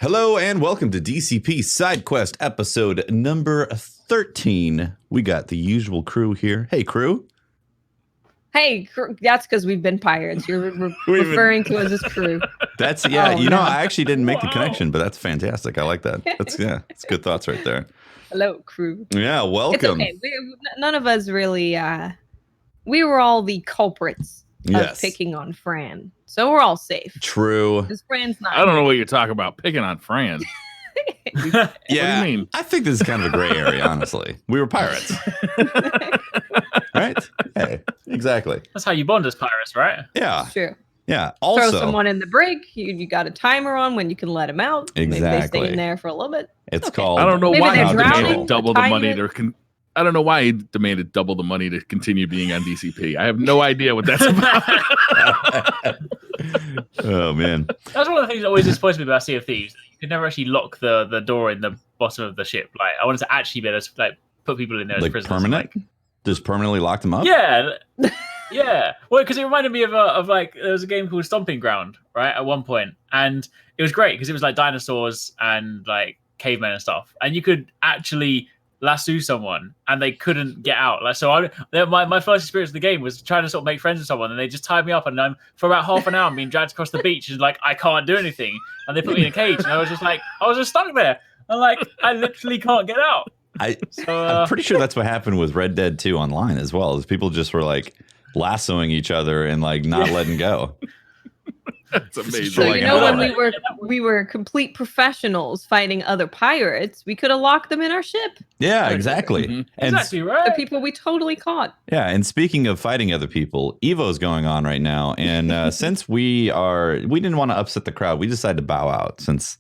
Hello and welcome to DCP SideQuest episode number 13. We got the usual crew here. Hey, crew. Hey, that's because we've been pirates. You're referring to us as crew. That's, I actually didn't make the connection, but that's fantastic. I like that. It's good thoughts right there. Hello, crew. Yeah, welcome. It's okay. None of us really, we were all the culprits of picking on Fran. So we're all safe. True. Because Fran's not. I don't know what you're talking about. Picking on Fran. Yeah, what do you mean? I think this is kind of a gray area, honestly. We were pirates. Right? Hey, exactly. That's how you bond as pirates, right? Yeah. True. Yeah. Also, throw someone in the brig. You got a timer on when you can let them out. Exactly. Maybe they stay in there for a little bit. It's called. I don't know Maybe why they're he drowning, demanded double the money timing to. I don't know why he demanded double the money to continue being on DCP. I have no idea what that's about. Oh man, that's one of the things that always disappoints me about Sea of Thieves. You could never actually lock the door in the bottom of the ship. Like I wanted to actually be able to put people in there as prisoners. Permanent? Just permanently lock them up? Yeah. Yeah. Well, because it reminded me of there was a game called Stomping Ground, right? At one point, and it was great because it was like dinosaurs and like cavemen and stuff, and you could actually lasso someone and they couldn't get out. My first experience of the game was trying to sort of make friends with someone, and they just tied me up, and I'm for about half an hour I'm being dragged across the beach, and like I can't do anything, and they put me in a cage, and I was just stuck there. I'm like, I literally can't get out. I'm pretty sure that's what happened with Red Dead 2 online as well, is people just were like lassoing each other and like not letting go. That's amazing. So when we were complete professionals fighting other pirates, we could have locked them in our ship. Yeah, exactly. Mm-hmm. And Exactly right. The people we totally caught. Yeah, and speaking of fighting other people, Evo's going on right now, and since we didn't want to upset the crowd, we decided to bow out since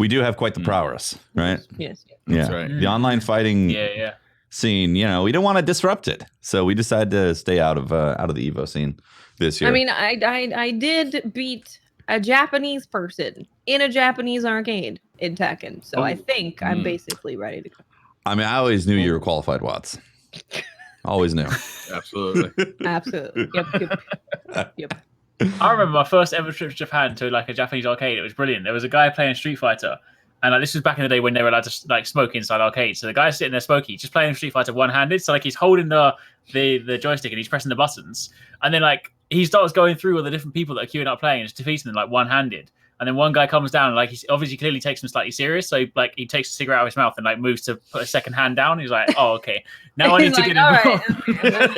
we do have quite the prowess, right? Yes. Yeah, That's right. The online fighting scene, we don't want to disrupt it, so we decided to stay out of the Evo scene this year. I mean, I did beat a Japanese person in a Japanese arcade in Tekken, so I think I'm basically ready to go. I mean, I always knew you were qualified, Watts. Always knew. Absolutely. Absolutely. Yep. I remember my first ever trip to Japan to like a Japanese arcade. It was brilliant. There was a guy playing Street Fighter, and this was back in the day when they were allowed to like smoke inside arcades. So the guy's sitting there smoking, just playing Street Fighter one-handed. So like he's holding the joystick and he's pressing the buttons, and then like he starts going through all the different people that are queuing up playing and just defeating them like one-handed. And then one guy comes down and like he obviously clearly takes him slightly serious. So he takes a cigarette out of his mouth and like moves to put a second hand down. He's like, oh, okay. Now I need to get involved.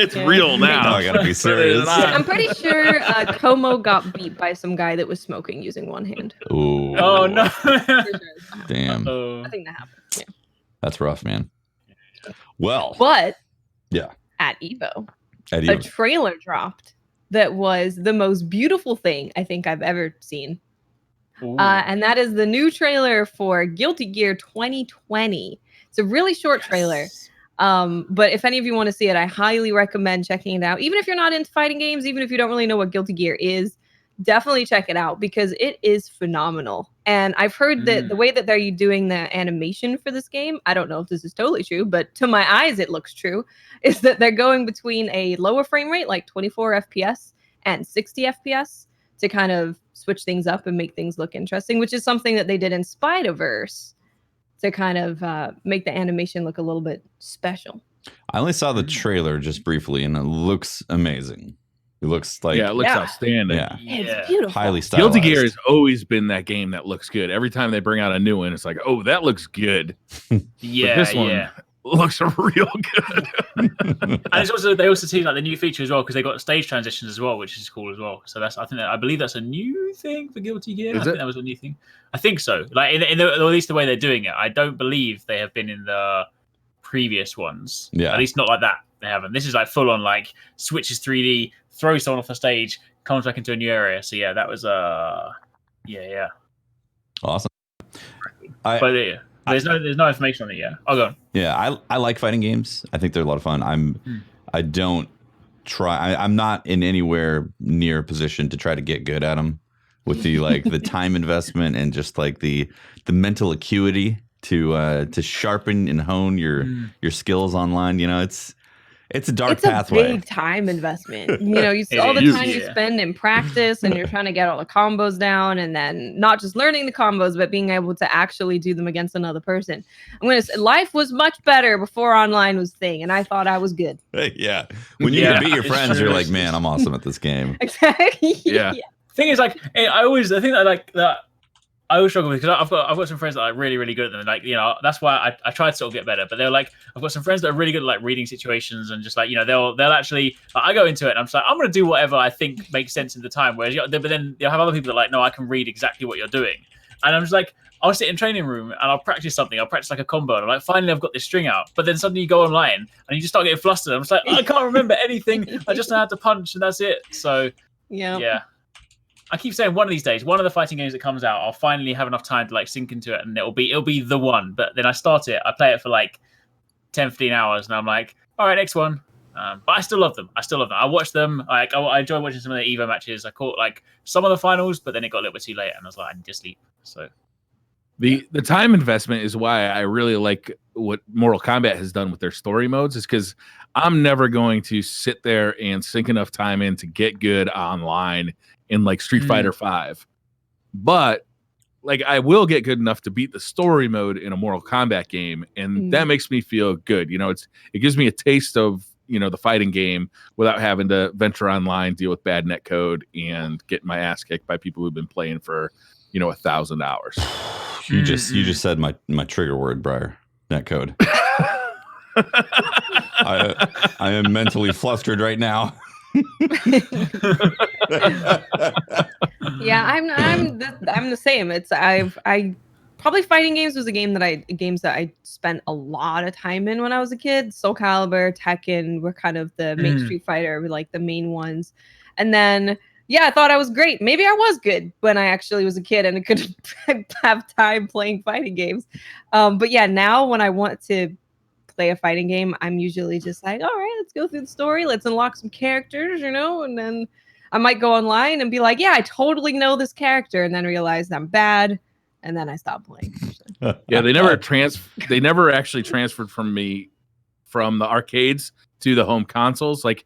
It's real now. I gotta be serious. I'm pretty sure Como got beat by some guy that was smoking using one hand. Ooh. Oh no. Damn. I think that happened. Yeah. That's rough, man. Well. But yeah. At Evo, a trailer dropped that was the most beautiful thing I think I've ever seen. And that is the new trailer for Guilty Gear 2020. It's a really short trailer. But if any of you want to see it, I highly recommend checking it out. Even if you're not into fighting games, even if you don't really know what Guilty Gear is, definitely check it out because it is phenomenal. And I've heard that the way that they're doing the animation for this game, I don't know if this is totally true, but to my eyes, it looks true, is that they're going between a lower frame rate, like 24 FPS and 60 FPS to kind of switch things up and make things look interesting, which is something that they did in Spider-Verse to kind of make the animation look a little bit special. I only saw the trailer just briefly, and it looks amazing. It looks like it looks outstanding. Yeah, it's beautiful. Highly stylized. Guilty Gear has always been that game that looks good. Every time they bring out a new one, it's like, oh, that looks good. Yeah, this one looks real good. And it's also they also tease like the new feature as well because they got stage transitions as well, which is cool as well. So I believe that's a new thing for Guilty Gear. I think that was a new thing. I think so. Like at least the way they're doing it, I don't believe they have been in the previous ones. Yeah, at least not like that. They haven't. This is like full on like switches 3D, throws someone off the stage, comes back into a new area. So yeah, that was awesome. There's no information on it yet. Oh, go on. Yeah, I like fighting games. I think they're a lot of fun. I'm not in anywhere near a position to try to get good at them with the the time investment and just like the mental acuity to sharpen and hone your skills online. It's It's a dark it's pathway. a big time investment. You know, you all the is, time you yeah. spend in practice, and you're trying to get all the combos down, and then not just learning the combos, but being able to actually do them against another person. I'm gonna say, life was much better before online was a thing, and I thought I was good. Yeah. When you can beat your friends, you're like, man, I'm awesome at this game. Exactly. Yeah. Thing is, like, I think that like that. I always struggle with because I've got some friends that are really, really good at them. Like, you know, that's why I tried to sort of get better. But they're like, I've got some friends that are really good at like reading situations and just like, you know, they'll actually. Like, I go into it and I'm just like, I'm gonna do whatever I think makes sense in the time. Whereas, but then you'll have other people that are like, no, I can read exactly what you're doing. And I'm just like, I'll sit in training room and I'll practice something. I'll practice like a combo. And I'm like, finally, I've got this string out. But then suddenly you go online and you just start getting flustered. I'm just like, I can't remember anything. I just know how to punch and that's it. So yeah. I keep saying one of these days, one of the fighting games that comes out, I'll finally have enough time to like sink into it, and it'll be the one. But then I start it, I play it for like 10, 15 hours, and I'm like, all right, next one. But I still love them. I watch them. Like I enjoy watching some of the Evo matches. I caught like some of the finals, but then it got a little bit too late, and I was like, I need to sleep. So the time investment is why I really like what Mortal Kombat has done with their story modes, is because I'm never going to sit there and sink enough time in to get good online in like Street Fighter 5. But like I will get good enough to beat the story mode in a Mortal Kombat game, and that makes me feel good. You know, it gives me a taste of, you know, the fighting game without having to venture online, deal with bad net code, and get my ass kicked by people who've been playing for, you know, 1,000 hours. You just said my trigger word, Briar. Net code. I am mentally flustered right now. Yeah, I'm the same. It's I probably fighting games was games that I spent a lot of time in when I was a kid. Soul Calibur, Tekken were kind of the main Street Fighter, like the main ones. And then I thought I was great. Maybe I was good when I actually was a kid and I could have time playing fighting games. But yeah, now when I want to play a fighting game, I'm usually just like, all right, let's go through the story, let's unlock some characters, you know, and then I might go online and be like, yeah, I totally know this character, and then realize I'm bad, and then I stop playing. Yeah, they never actually transferred from me from the arcades to the home consoles. Like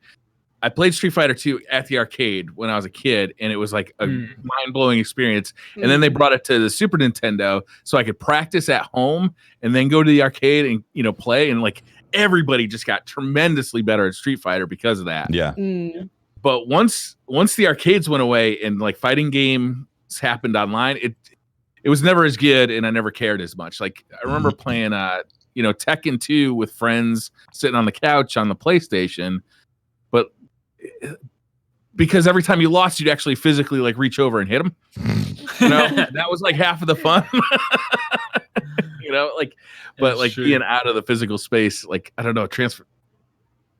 I played Street Fighter 2 at the arcade when I was a kid, and it was like a mind-blowing experience. And then they brought it to the Super Nintendo so I could practice at home and then go to the arcade and, you know, play. And like everybody just got tremendously better at Street Fighter because of that. Yeah. But once the arcades went away and like fighting games happened online, it was never as good, and I never cared as much. Like I remember playing you know, Tekken 2 with friends sitting on the couch on the PlayStation, but because every time you lost, you'd actually physically like reach over and hit them. You know, that was like half of the fun. You know, like, but like being out of the physical space, like I don't know,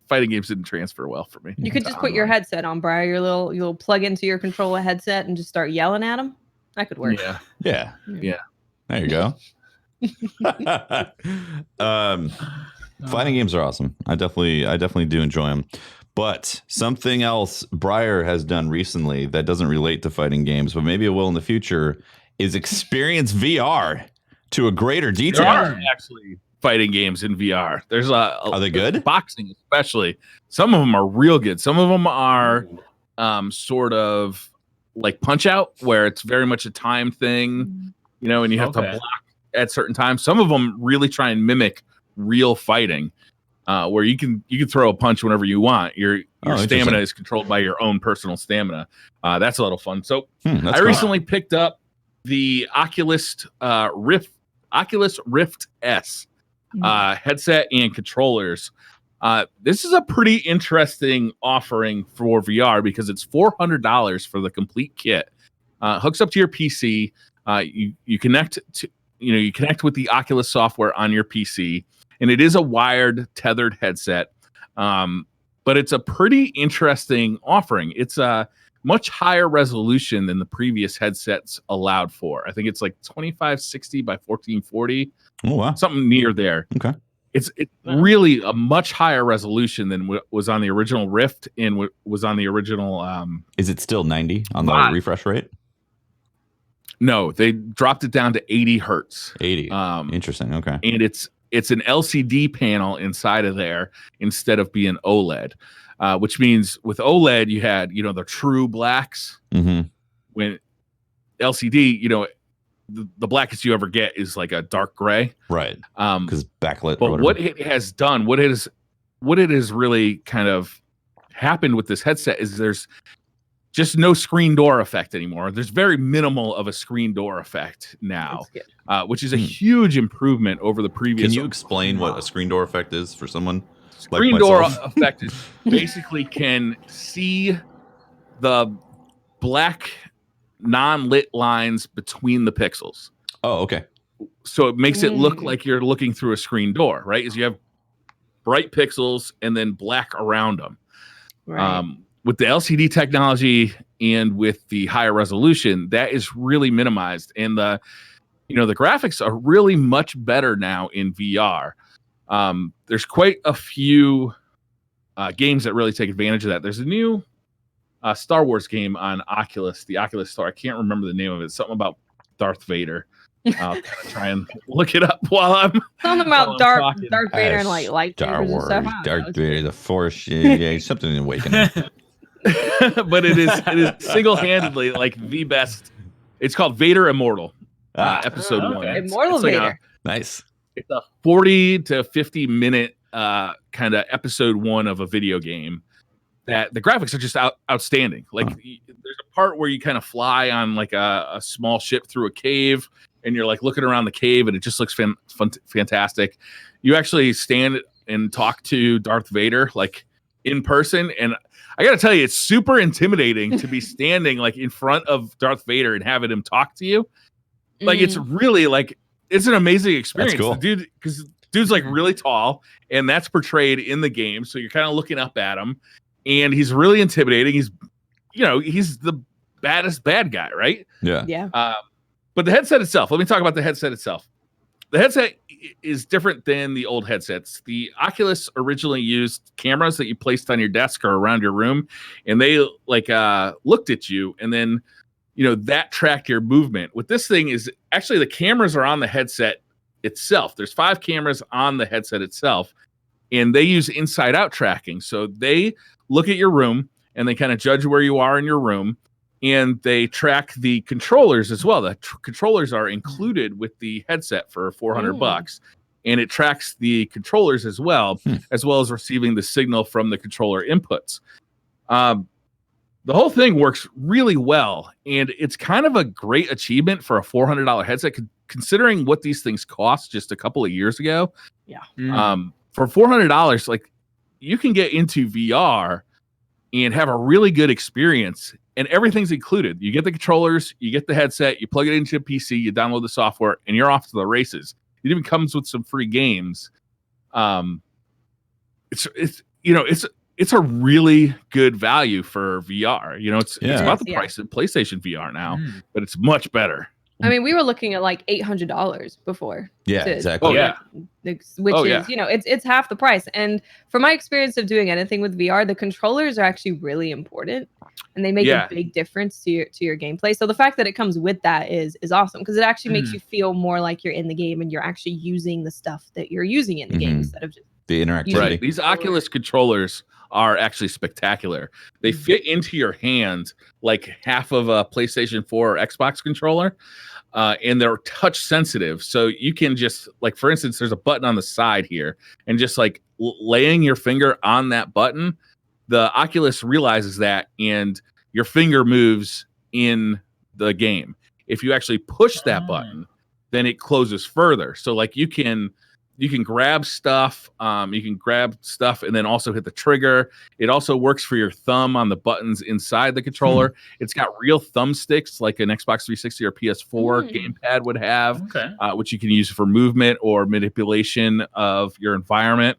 fighting games didn't transfer well for me. You could just put your headset on, Briar. Your little plug into your controller headset and just start yelling at them. That could work. Yeah. There you go. Fighting games are awesome. I definitely do enjoy them. But something else Briar has done recently that doesn't relate to fighting games, but maybe it will in the future, is experience VR to a greater detail. There are actually fighting games in VR. There's are they good? Boxing, especially. Some of them are real good. Some of them are sort of like Punch Out, where it's very much a time thing, you know, and you have to block at certain times. Some of them really try and mimic real fighting. Where you can throw a punch whenever you want. Your stamina is controlled by your own personal stamina. That's a lot of fun. So I recently picked up the Oculus Rift S headset and controllers. This is a pretty interesting offering for VR because it's $400 for the complete kit. Hooks up to your PC. You connect with the Oculus software on your PC. And it is a wired, tethered headset, but it's a pretty interesting offering. It's a much higher resolution than the previous headsets allowed for. I think it's like 2560 by 1440. Oh, wow. Something near there. Okay. It's really a much higher resolution than what was on the original Rift and what was on the original. Is it still 90 on the refresh rate? No, they dropped it down to 80 hertz. 80. Interesting. Okay. And it's an LCD panel inside of there instead of being OLED, which means with OLED you had the true blacks. When LCD, the blackest you ever get is like a dark gray, right? Because backlit. But what it has done, what it has really kind of happened with this headset is there's just no screen door effect anymore. There's very minimal of a screen door effect now, which is a huge improvement over the previous. Can you explain what a screen door effect is for someone? Screen door effect is basically can see the black non-lit lines between the pixels. Oh, okay. So it makes it look like you're looking through a screen door, right? Is you have bright pixels and then black around them. Right. With the LCD technology and with the higher resolution, that is really minimized, and the graphics are really much better now in VR. There's quite a few games that really take advantage of that. There's a new Star Wars game on Oculus, the Oculus Store. I can't remember the name of it. Something about Darth Vader. I'll kind of try and look it up while I'm something about Darth Vader and like lightsabers and stuff. Darth Vader, the Force, something in Awakening. But it is single-handedly like the best. It's called Vader Immortal, episode 1. Immortal Vader. Nice. It's a 40 to 50 minute kind of episode 1 of a video game. That the graphics are just outstanding. Like there's a part where you kind of fly on like a small ship through a cave, and you're like looking around the cave, and it just looks fantastic. You actually stand and talk to Darth Vader like in person, and I got to tell you, it's super intimidating to be standing like in front of Darth Vader and having him talk to you. Like it's really like it's an amazing experience. That's cool. The dude's like really tall, and that's portrayed in the game, so you're kind of looking up at him. And he's really intimidating. He's the baddest bad guy, right? Yeah. Yeah. But the headset itself, let me talk about the headset itself. The headset is different than the old headsets. The Oculus originally used cameras that you placed on your desk or around your room, and they looked at you, and then that tracked your movement. With this thing is actually the cameras are on the headset itself. There's 5 cameras on the headset itself, and they use inside out tracking. So they look at your room and they kind of judge where you are in your room, and they track the controllers as well. The controllers are included with the headset for $400, and it tracks the controllers as well as receiving the signal from the controller inputs. The whole thing works really well, and it's kind of a great achievement for a $400 headset, considering what these things cost just a couple of years ago. Yeah. For $400, like you can get into VR and have a really good experience, and everything's included. You get the controllers, you get the headset, you plug it into a PC, you download the software, and you're off to the races. It even comes with some free games. It's a really good value for VR. It's about the price of PlayStation VR now, but it's much better. I mean, we were looking at like $800 before. Yeah, exactly. Which is, it's half the price. And from my experience of doing anything with VR, the controllers are actually really important, and they make a big difference to your gameplay. So the fact that it comes with that is awesome, because it actually makes you feel more like you're in the game and you're actually using the stuff that you're using in the game instead of just the interactivity. Right. These Oculus controllers are actually spectacular. They fit into your hand like half of a PlayStation 4 or Xbox controller, and they're touch sensitive. So you can just, like, for instance, there's a button on the side here, and just like laying your finger on that button, the Oculus realizes that, and your finger moves in the game. If you actually push that button, then it closes further. So like you can grab stuff, and then also hit the trigger. It also works for your thumb on the buttons inside the controller. It's got real thumbsticks like an Xbox 360 or PS4 gamepad would have, which you can use for movement or manipulation of your environment.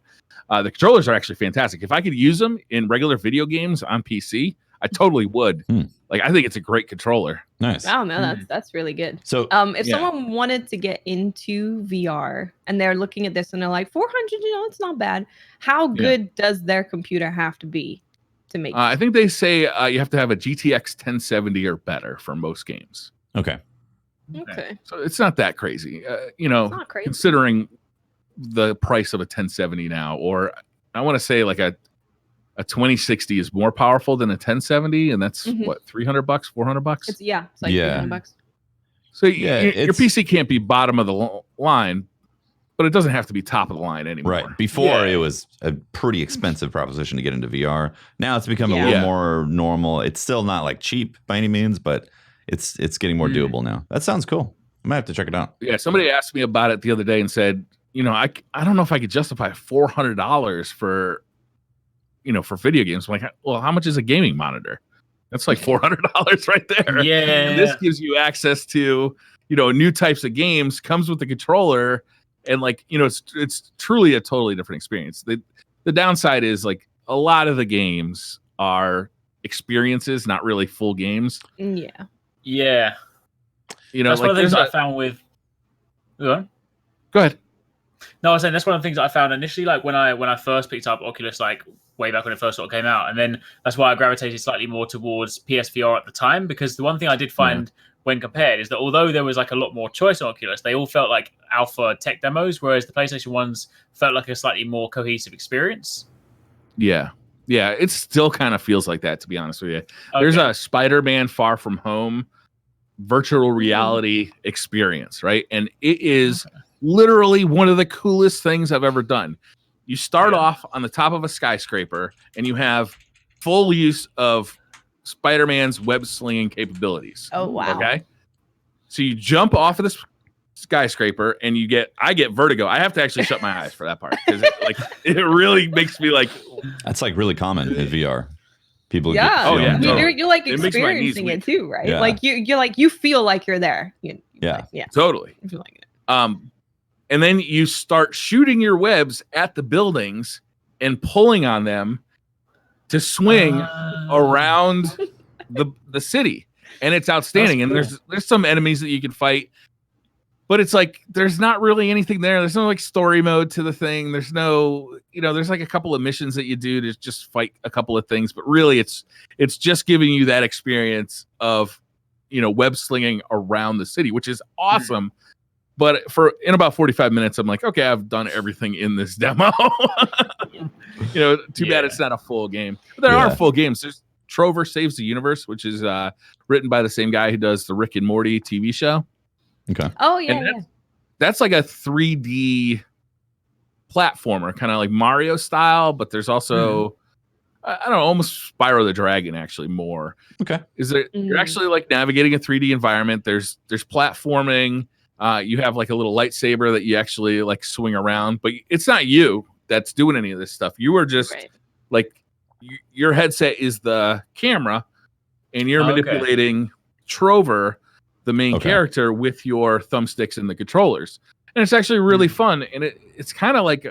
The controllers are actually fantastic. If I could use them in regular video games on PC, I totally would. Like, I think it's a great controller. Nice. Wow, no, that's really good. So, if someone wanted to get into VR and they're looking at this and they're like, 400, it's not bad. How good does their computer have to be to make? I think they say you have to have a GTX 1070 or better for most games. Okay. Okay. So it's not that crazy. It's not crazy. Considering the price of a 1070 now, or I want to say like a 2060 is more powerful than a 1070, and that's what, $300, $400. It's like $300. So your PC can't be bottom of the line, but it doesn't have to be top of the line anymore. Right. Before it was a pretty expensive proposition to get into VR. Now it's become a little more normal. It's still not like cheap by any means, but it's getting more doable now. That sounds cool. I might have to check it out. Yeah. Somebody asked me about it the other day and said, I don't know if I could justify $400 for video games. I'm like, well, how much is a gaming monitor? That's like $400 right there. Yeah. And this gives you access to, new types of games, comes with the controller, and like, it's truly a totally different experience. The downside is like a lot of the games are experiences, not really full games. Yeah. Yeah. That's one of the things I found with. Go ahead. No, I was saying that's one of the things I found initially, like when I first picked up Oculus, like way back when it first sort of came out, and then that's why I gravitated slightly more towards PSVR at the time, because the one thing I did find when compared is that although there was like a lot more choice on Oculus, they all felt like alpha tech demos, whereas the PlayStation ones felt like a slightly more cohesive experience. Yeah, it still kind of feels like that, to be honest with you. Okay. There's a Spider-Man Far From Home virtual reality experience, right? And it is literally one of the coolest things I've ever done. You start off on the top of a skyscraper and you have full use of Spider-Man's web slinging capabilities. Oh, wow. Okay. So you jump off of this skyscraper and I get vertigo. I have to actually shut my eyes for that part, because it really makes me like. That's like really common in VR. People totally. You're like experiencing it too, right? Yeah. Like you feel like you're there. Totally. I feel like it. And then you start shooting your webs at the buildings and pulling on them to swing around the city, and it's outstanding. Cool. And there's some enemies that you can fight, but it's like there's not really anything there. There's no like story mode to the thing. There's no, there's like a couple of missions that you do to just fight a couple of things, but really it's just giving you that experience of web slinging around the city, which is awesome. But in about 45 minutes, I'm like, okay, I've done everything in this demo. Too bad it's not a full game. But there are full games. There's Trover Saves the Universe, which is written by the same guy who does the Rick and Morty TV show. Okay. Oh, yeah. That's like a 3D platformer, kind of like Mario style, but there's also, I don't know, almost Spyro the Dragon, actually, more. Okay. You're actually like navigating a 3D environment. There's platforming. You have like a little lightsaber that you actually like swing around, but it's not you that's doing any of this stuff. You are just like your headset is the camera, and you're manipulating Trover, the main character, with your thumbsticks and the controllers. And it's actually really fun. And it's kind of like,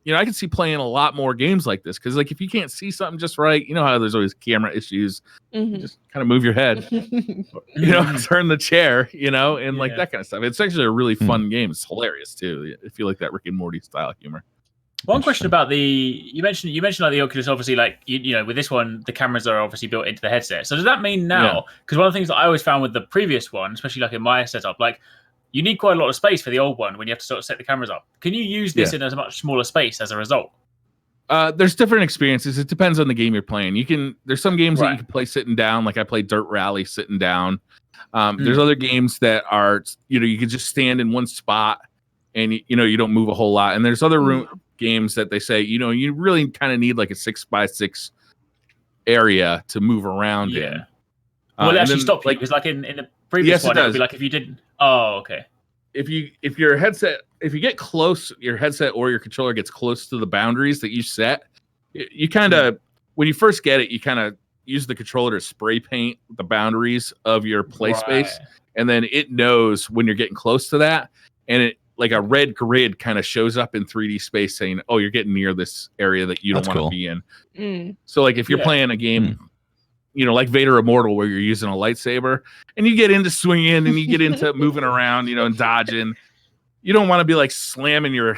I can see playing a lot more games like this, because like if you can't see something just right, how there's always camera issues. You just kind of move your head, turn the chair, and like that kind of stuff. It's actually a really fun game. It's hilarious too, if you like that Rick and Morty style humor. One question about you mentioned like the Oculus, obviously, like with this one, the cameras are obviously built into the headset. So does that mean now? Because one of the things that I always found with the previous one, especially like in my setup, like you need quite a lot of space for the old one when you have to sort of set the cameras up. Can you use this in a much smaller space as a result? There's different experiences. It depends on the game you're playing. There's some games that you can play sitting down. Like I played Dirt Rally sitting down. There's other games that are, you can just stand in one spot and you don't move a whole lot. And there's other games that they say, you really kind of need like a 6x6 area to move around in. Well, it actually stopped you, because like in the previous one, it would be like if you didn't. Oh, okay. If you get close, your headset or your controller gets close to the boundaries that you set, you kind of, when you first get it, you kind of use the controller to spray paint the boundaries of your play space, and then it knows when you're getting close to that, and it like a red grid kind of shows up in 3D space saying, "Oh, you're getting near this area that you don't want to be in." So, like if you're playing a game. Like Vader Immortal, where you're using a lightsaber and you get into swinging and you get into moving around, and dodging. You don't want to be like slamming your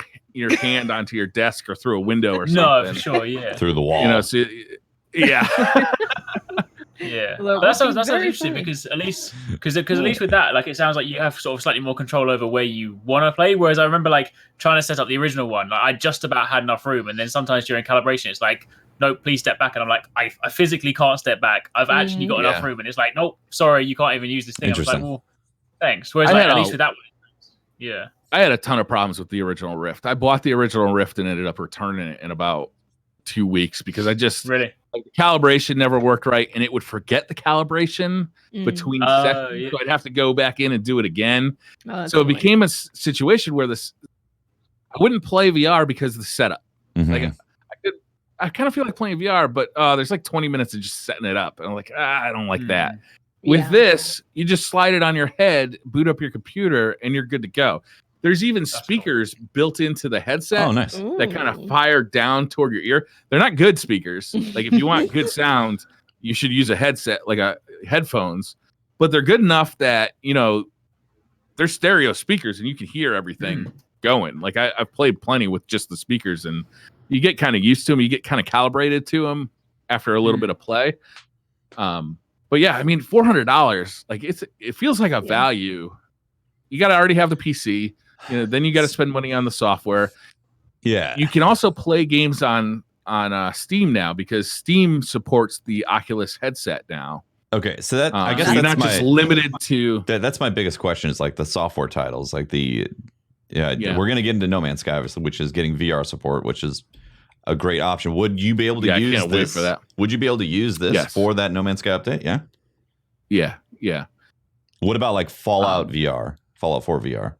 hand onto your desk or through a window or something. No, for sure, through the wall. So, yeah. Yeah, Although but that sounds very interesting funny. because at least with that, like it sounds like you have sort of slightly more control over where you want to play. Whereas I remember like trying to set up the original one, like I just about had enough room, and then sometimes during calibration, it's like, nope, please step back, and I'm like, I physically can't step back. I've actually got enough room, and it's like, nope, sorry, you can't even use this thing. I was like, well, thanks. Whereas like, at least with that one, yeah. I had a ton of problems with the original Rift. I bought the original Rift and ended up returning it in about 2 weeks because I just really like, the calibration never worked right, and it would forget the calibration between sessions, so I'd have to go back in and do it again. So it became a situation where I wouldn't play VR because of the setup. Like I kind of feel like playing VR, but there's like 20 minutes of just setting it up, and I'm like, I don't like that. With this, you just slide it on your head, boot up your computer, and you're good to go. There's even speakers built into the headset that kind of fire down toward your ear. They're not good speakers. Like if you want good sound, you should use a headset, like headphones. But they're good enough that, you know, they're stereo speakers and you can hear everything going. Like I've played plenty with just the speakers, and you get kind of used to them. You get kind of calibrated to them after a little bit of play. But yeah, I mean, $400, like it feels like a value. You got to already have the PC. You know, then you got to spend money on the software. Yeah. You can also play games on Steam now because Steam supports the Oculus headset now. Okay, so that I guess so that's you're not just limited to that's my biggest question is like the software titles, like we're gonna get into No Man's Sky, obviously, which is getting VR support, which is a great option. Would you be able to use can't this? wait for that. Would you be able to use this for that No Man's Sky update? Yeah. What about like Fallout VR, Fallout 4 VR?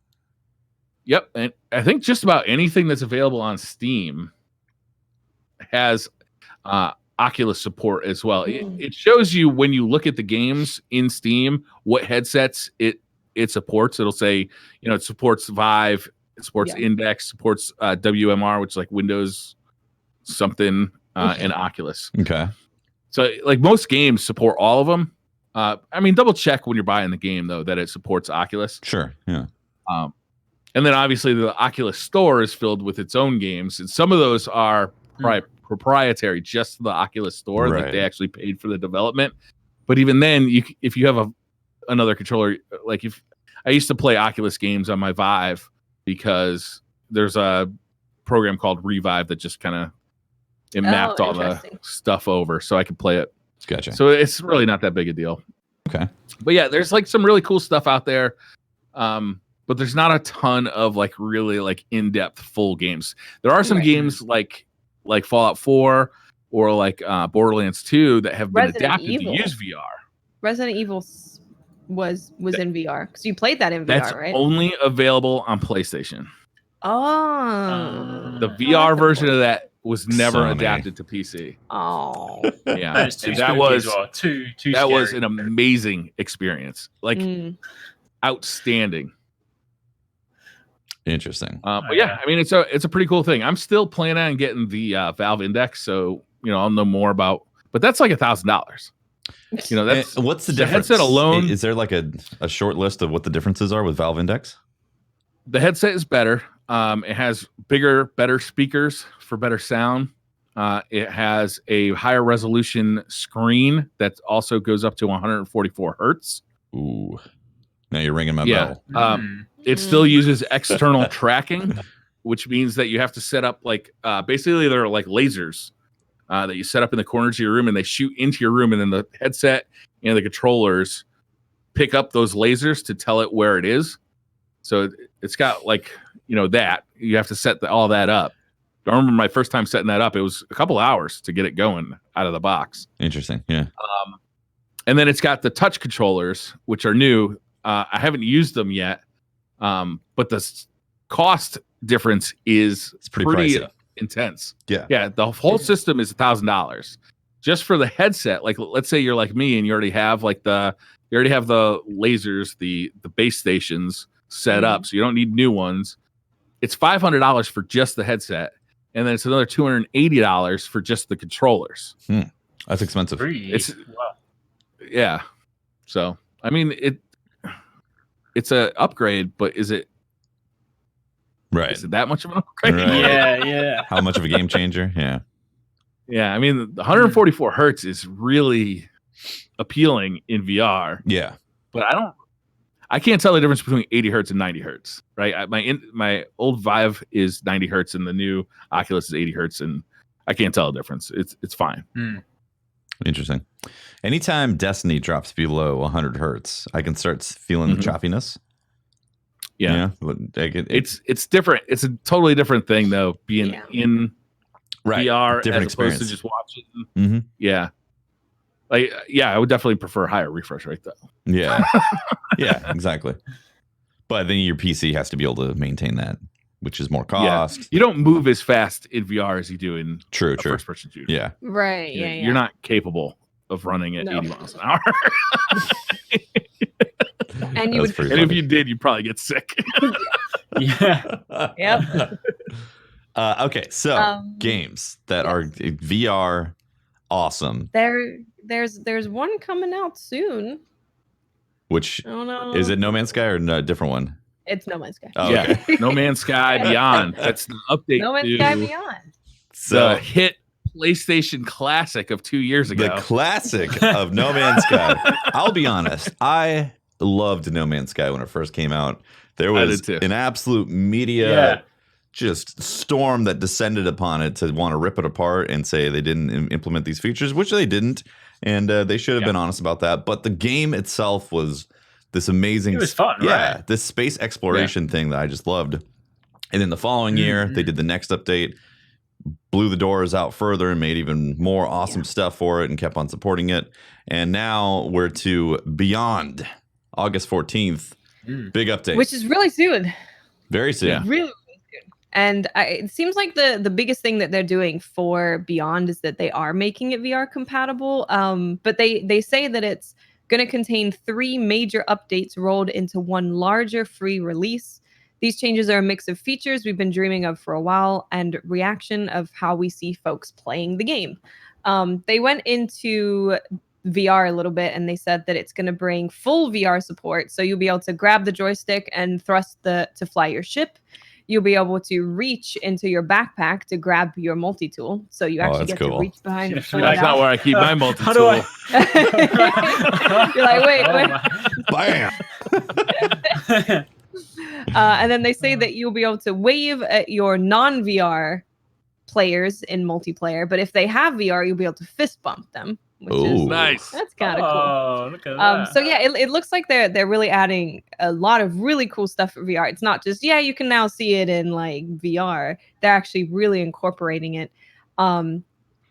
Yep, and I think just about anything that's available on Steam has Oculus support as well. It shows you when you look at the games in Steam what headsets it supports. It'll say, you know, it supports Vive, it supports Index, supports WMR, which is like Windows something, and Oculus. Okay. So like most games support all of them. I mean, double check when you're buying the game though that it supports Oculus. Sure. Yeah. And then obviously the Oculus Store is filled with its own games, and some of those are proprietary just to the Oculus Store that they actually paid for the development. But even then, if you have another controller, like if I used to play Oculus games on my Vive because there's a program called Revive that just kind of mapped all the stuff over so I could play it. Gotcha. So it's really not that big a deal. Okay. But yeah, there's like some really cool stuff out there. But there's not a ton of like really like in-depth full games. There are some games like Fallout 4 or like Borderlands 2 that have been adapted to use VR. Resident Evil was in VR because you played that in VR, that's right? Only available on PlayStation. Oh, the VR version of that was never adapted to PC. Oh, yeah, that was an amazing experience, like outstanding. Interesting. But yeah, I mean, it's a pretty cool thing. I'm still planning on getting the Valve Index, so you know I'll know more about. But that's like $1,000. You know, that's what's the difference? Headset alone. Is there like a short list of what the differences are with Valve Index? The headset is better. It has bigger, better speakers for better sound. It has a higher resolution screen that also goes up to 144 hertz. Ooh, now you're ringing my bell. It still uses external tracking, which means that you have to set up like basically they're like lasers that you set up in the corners of your room, and they shoot into your room, and then the headset and the controllers pick up those lasers to tell it where it is. So it's got like, you know, that you have to set all that up. I remember my first time setting that up, it was a couple hours to get it going out of the box. Interesting. Yeah. And then it's got the touch controllers, which are new. I haven't used them yet. But the cost difference is pretty intense. Yeah. The whole system is $1,000 just for the headset. Like, let's say you're like me and you already have the lasers, the base stations set up, so you don't need new ones. It's $500 for just the headset, and then it's another $280 for just the controllers. That's expensive. Yeah. So I mean, it's a upgrade, but is it is it that much of an upgrade? Right. Yeah. How much of a game changer? Yeah. Yeah. I mean, the 144 hertz is really appealing in VR. Yeah. But I can't tell the difference between 80 hertz and 90 hertz, right? My old Vive is 90 hertz and the new Oculus is 80 hertz, and I can't tell the difference. It's fine. Interesting. Anytime Destiny drops below 100 hertz, I can start feeling the choppiness. Yeah. It's different. It's a totally different thing, though, being in VR different as opposed to just watching. Yeah. I would definitely prefer higher refresh rate, though. Yeah. Yeah, exactly. But then your PC has to be able to maintain that, which is more cost. Yeah. You don't move as fast in VR as you do in true first-person shooter. Yeah. Right. You're not capable of running at 80 miles an hour. And if you did, you'd probably get sick. Yeah. Yep. Okay, so games that are VR awesome. There's one coming out soon. Which I don't know. Is it No Man's Sky or a different one? It's No Man's Sky. Oh, okay. No Man's Sky Beyond. That's the update. No Man's Sky Beyond. So the hit PlayStation classic of 2 years ago. The classic of No Man's Sky. I'll be honest. I loved No Man's Sky when it first came out. There was an absolute media just storm that descended upon it to want to rip it apart and say they didn't implement these features, which they didn't. And they should have been honest about that. But the game itself was this amazing. It was fun, right? This space exploration thing that I just loved. And then the following year, they did the next update, blew the doors out further and made even more awesome stuff for it and kept on supporting it. And now we're to Beyond, August 14th. Big update. Which is really soon. Very soon. Yeah. Really soon. And it seems like the biggest thing that they're doing for Beyond is that they are making it VR compatible. But they say that it's going to contain 3 major updates rolled into one larger free release. These changes are a mix of features we've been dreaming of for a while and reaction of how we see folks playing the game. They went into VR a little bit and they said that it's going to bring full VR support. So you'll be able to grab the joystick and thrust to fly your ship. You'll be able to reach into your backpack to grab your multi-tool. So you actually get to reach behind. That's not where I keep my multi-tool. You're like, wait. Bam. And then they say that you'll be able to wave at your non-VR players in multiplayer. But if they have VR, you'll be able to fist bump them. Which is nice. That's kind of cool. Look at that. So yeah, it looks like they're really adding a lot of really cool stuff for VR. It's not just you can now see it in like VR. They're actually really incorporating it. And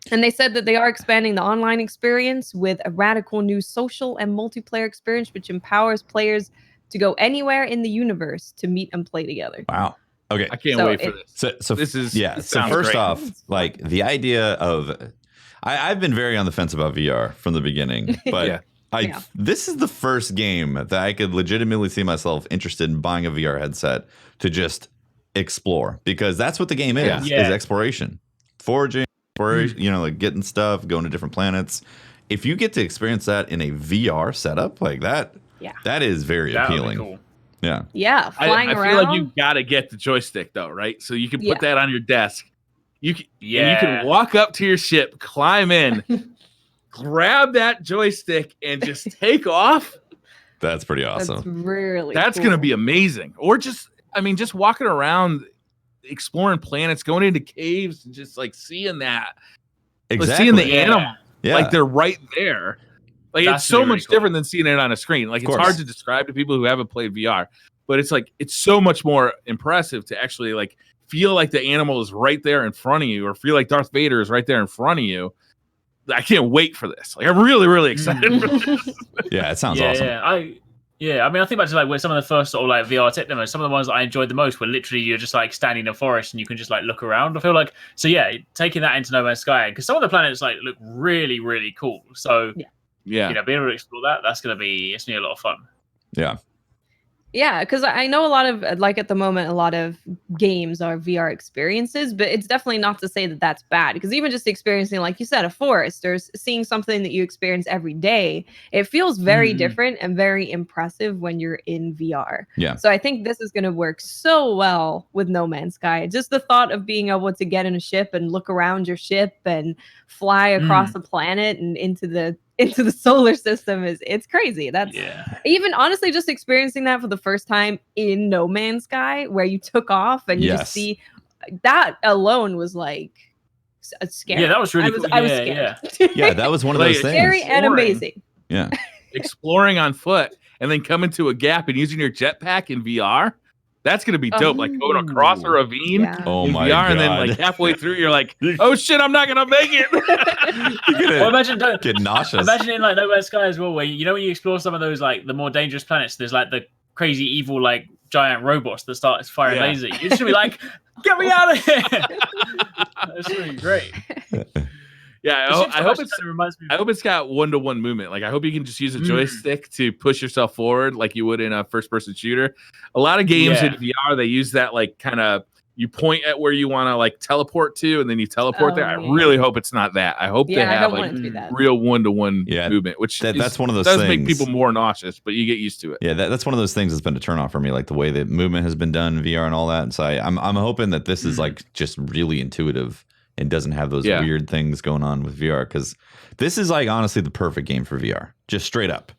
they said that they are expanding the online experience with a radical new social and multiplayer experience, which empowers players to go anywhere in the universe to meet and play together. Wow. Okay. I can't wait for this. So this is So first off, like the idea of I've been very on the fence about VR from the beginning, but this is the first game that I could legitimately see myself interested in buying a VR headset to just explore, because that's what the game is exploration, foraging, like getting stuff, going to different planets. If you get to experience that in a VR setup like that, that is very appealing. Cool. Yeah. Flying around. I feel like you got to get the joystick though, right? So you can put that on your desk. You can walk up to your ship, climb in, grab that joystick, and just take off. That's pretty awesome. That's going to be amazing. Or just walking around, exploring planets, going into caves, and just like seeing that. Exactly. Seeing the animal. Yeah. Like they're right there. Like it's so much different than seeing it on a screen. Like it's hard to describe to people who haven't played VR, but it's like it's so much more impressive to actually like feel like the animal is right there in front of you, or feel like Darth Vader is right there in front of you. I can't wait for this. Like I'm really, really excited for this. Yeah, it sounds awesome. I think back to like where some of the first sort of like VR tech demos, some of the ones that I enjoyed the most were literally you're just like standing in a forest and you can just like look around. I feel like taking that into No Man's Sky, because some of the planets like look really, really cool. So being able to explore it's gonna be a lot of fun. Yeah, because I know a lot of, like at the moment, a lot of games are VR experiences, but it's definitely not to say that that's bad. Because even just experiencing, like you said, a forest or seeing something that you experience every day, it feels very different and very impressive when you're in VR. Yeah. So I think this is going to work so well with No Man's Sky. Just the thought of being able to get in a ship and look around your ship and fly across the planet and into the into the solar system it's crazy. That's Yeah. even honestly just experiencing that for the first time in No Man's Sky, where you took off and you just see that alone was like scary. Yeah, that was really cool. I was scared. Yeah, that was one of those things. Scary and amazing. Yeah. Exploring on foot and then coming to a gap and using your jetpack in VR. That's gonna be dope. Like going across a ravine in VR, God. and then like halfway through, you're like, "Oh shit, I'm not gonna make it." Well, imagine get nauseous. Imagine in like No Man's Sky as well, where you know when you explore some of those like the more dangerous planets, there's like the crazy evil like giant robots that start firing lasers. You're just gonna be like, "Get me out of here!" That's really great. Yeah, I hope it's got 1-to-1 movement. Like I hope you can just use a joystick to push yourself forward, like you would in a first-person shooter. A lot of games in VR they use that like kind of you point at where you want to like teleport to, and then you teleport there. I really hope it's not that. I hope they have like real 1-to-1 movement, which that's one of those does things. Make people more nauseous, but you get used to it. Yeah, that's one of those things that's been a turn off for me, like the way that movement has been done in VR and all that. And so I'm hoping that this is like just really intuitive and doesn't have those weird things going on with VR, because this is like honestly the perfect game for VR, just straight up.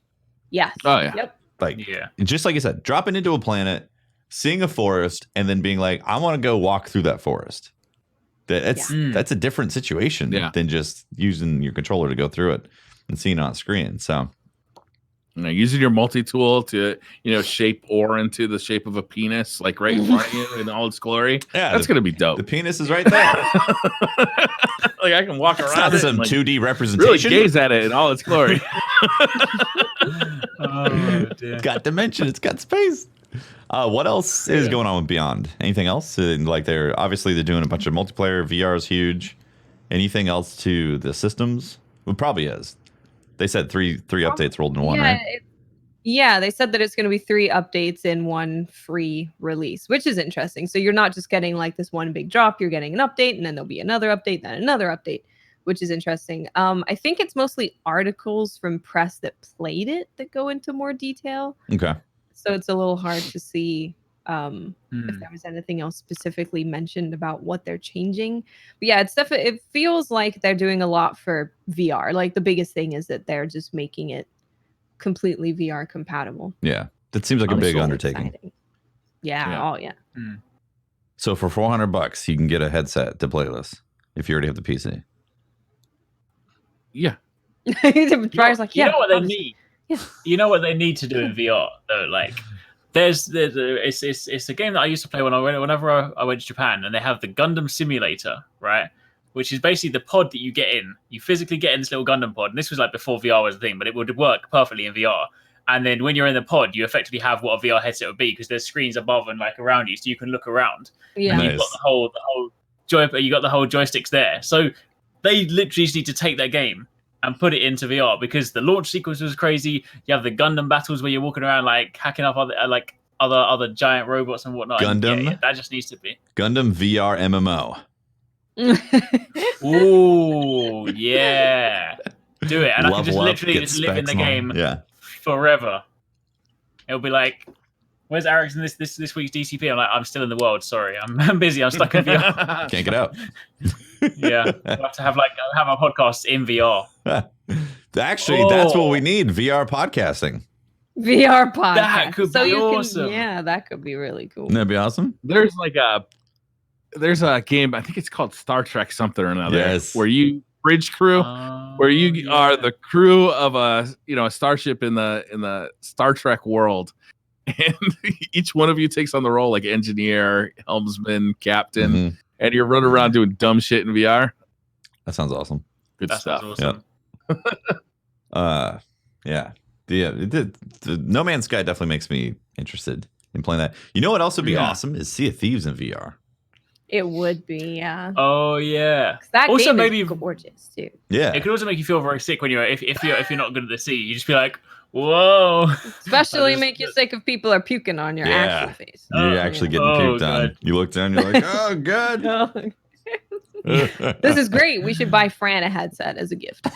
Yeah. Oh yeah. Yep. Like just like you said, dropping into a planet, seeing a forest, and then being like, I want to go walk through that forest. That's a different situation than just using your controller to go through it and seeing it on screen. So using your multi-tool to, shape ore into the shape of a penis, like right in front of you in all its glory. Yeah, that's going to be dope. The penis is right there. Like I can walk around it. It's not some 2D representation. Really gaze at it in all its glory. It's got dimension. It's got space. What else is going on with Beyond? Anything else? Like they're doing a bunch of multiplayer. VR is huge. Anything else to the systems? Well, probably is. They said three updates rolled in one, right? Yeah, they said that it's going to be 3 updates in one free release, which is interesting. So you're not just getting like this one big drop, you're getting an update, and then there'll be another update, then another update, which is interesting. I think it's mostly articles from press that played it that go into more detail. Okay. So it's a little hard to see if there was anything else specifically mentioned about what they're changing. But yeah, it's definitely, it feels like they're doing a lot for VR. Like the biggest thing is that they're just making it completely VR compatible. Yeah, that seems like a big undertaking. Exciting. Yeah. Oh yeah. So for $400, you can get a headset to play this if you already have the PC. Yeah. Briar's like, yeah. You know what they need? Yeah. You know what they need to do in VR though? Like, it's a game that I used to play whenever I went to Japan, and they have the Gundam Simulator, right? Which is basically the pod that you get in. You physically get in this little Gundam pod, and this was like before VR was a thing, but it would work perfectly in VR. And then when you're in the pod, you effectively have what a VR headset would be, because there's screens above and like around you, so you can look around. Yeah, and you've got the whole you got the whole joysticks there. So they literally just need to take that game and put it into VR, because the launch sequence was crazy. You have the Gundam battles where you're walking around like hacking up other giant robots and whatnot. Gundam, and that just needs to be Gundam VR MMO. Ooh, yeah, do it, and I can just literally just live in the game forever. It'll be like, where's Eric's in this week's DCP? I'm like, I'm still in the world. Sorry, I'm busy. I'm stuck in VR. Can't get out. Yeah, I have to have a podcast in VR. Actually, that's what we need: VR podcasting. VR podcast. That could be awesome. That could be really cool. That'd be awesome. There's a game, I think it's called Star Trek something or another, where you bridge crew, where you are the crew of a starship in the Star Trek world, and each one of you takes on the role like engineer, helmsman, captain, and you're running around doing dumb shit in VR. That sounds awesome. Good stuff. Awesome. Yep. The No Man's Sky definitely makes me interested in playing that. You know what else would be awesome is Sea of Thieves in VR. It would be, yeah. Oh yeah. That also game maybe is gorgeous too. Yeah. It could also make you feel very sick when if you're not good at the sea. You just be like, whoa. Especially make you sick if people are puking on your actual face. You're actually getting puked on. You look down, you're like, oh, good. This is great. We should buy Fran a headset as a gift.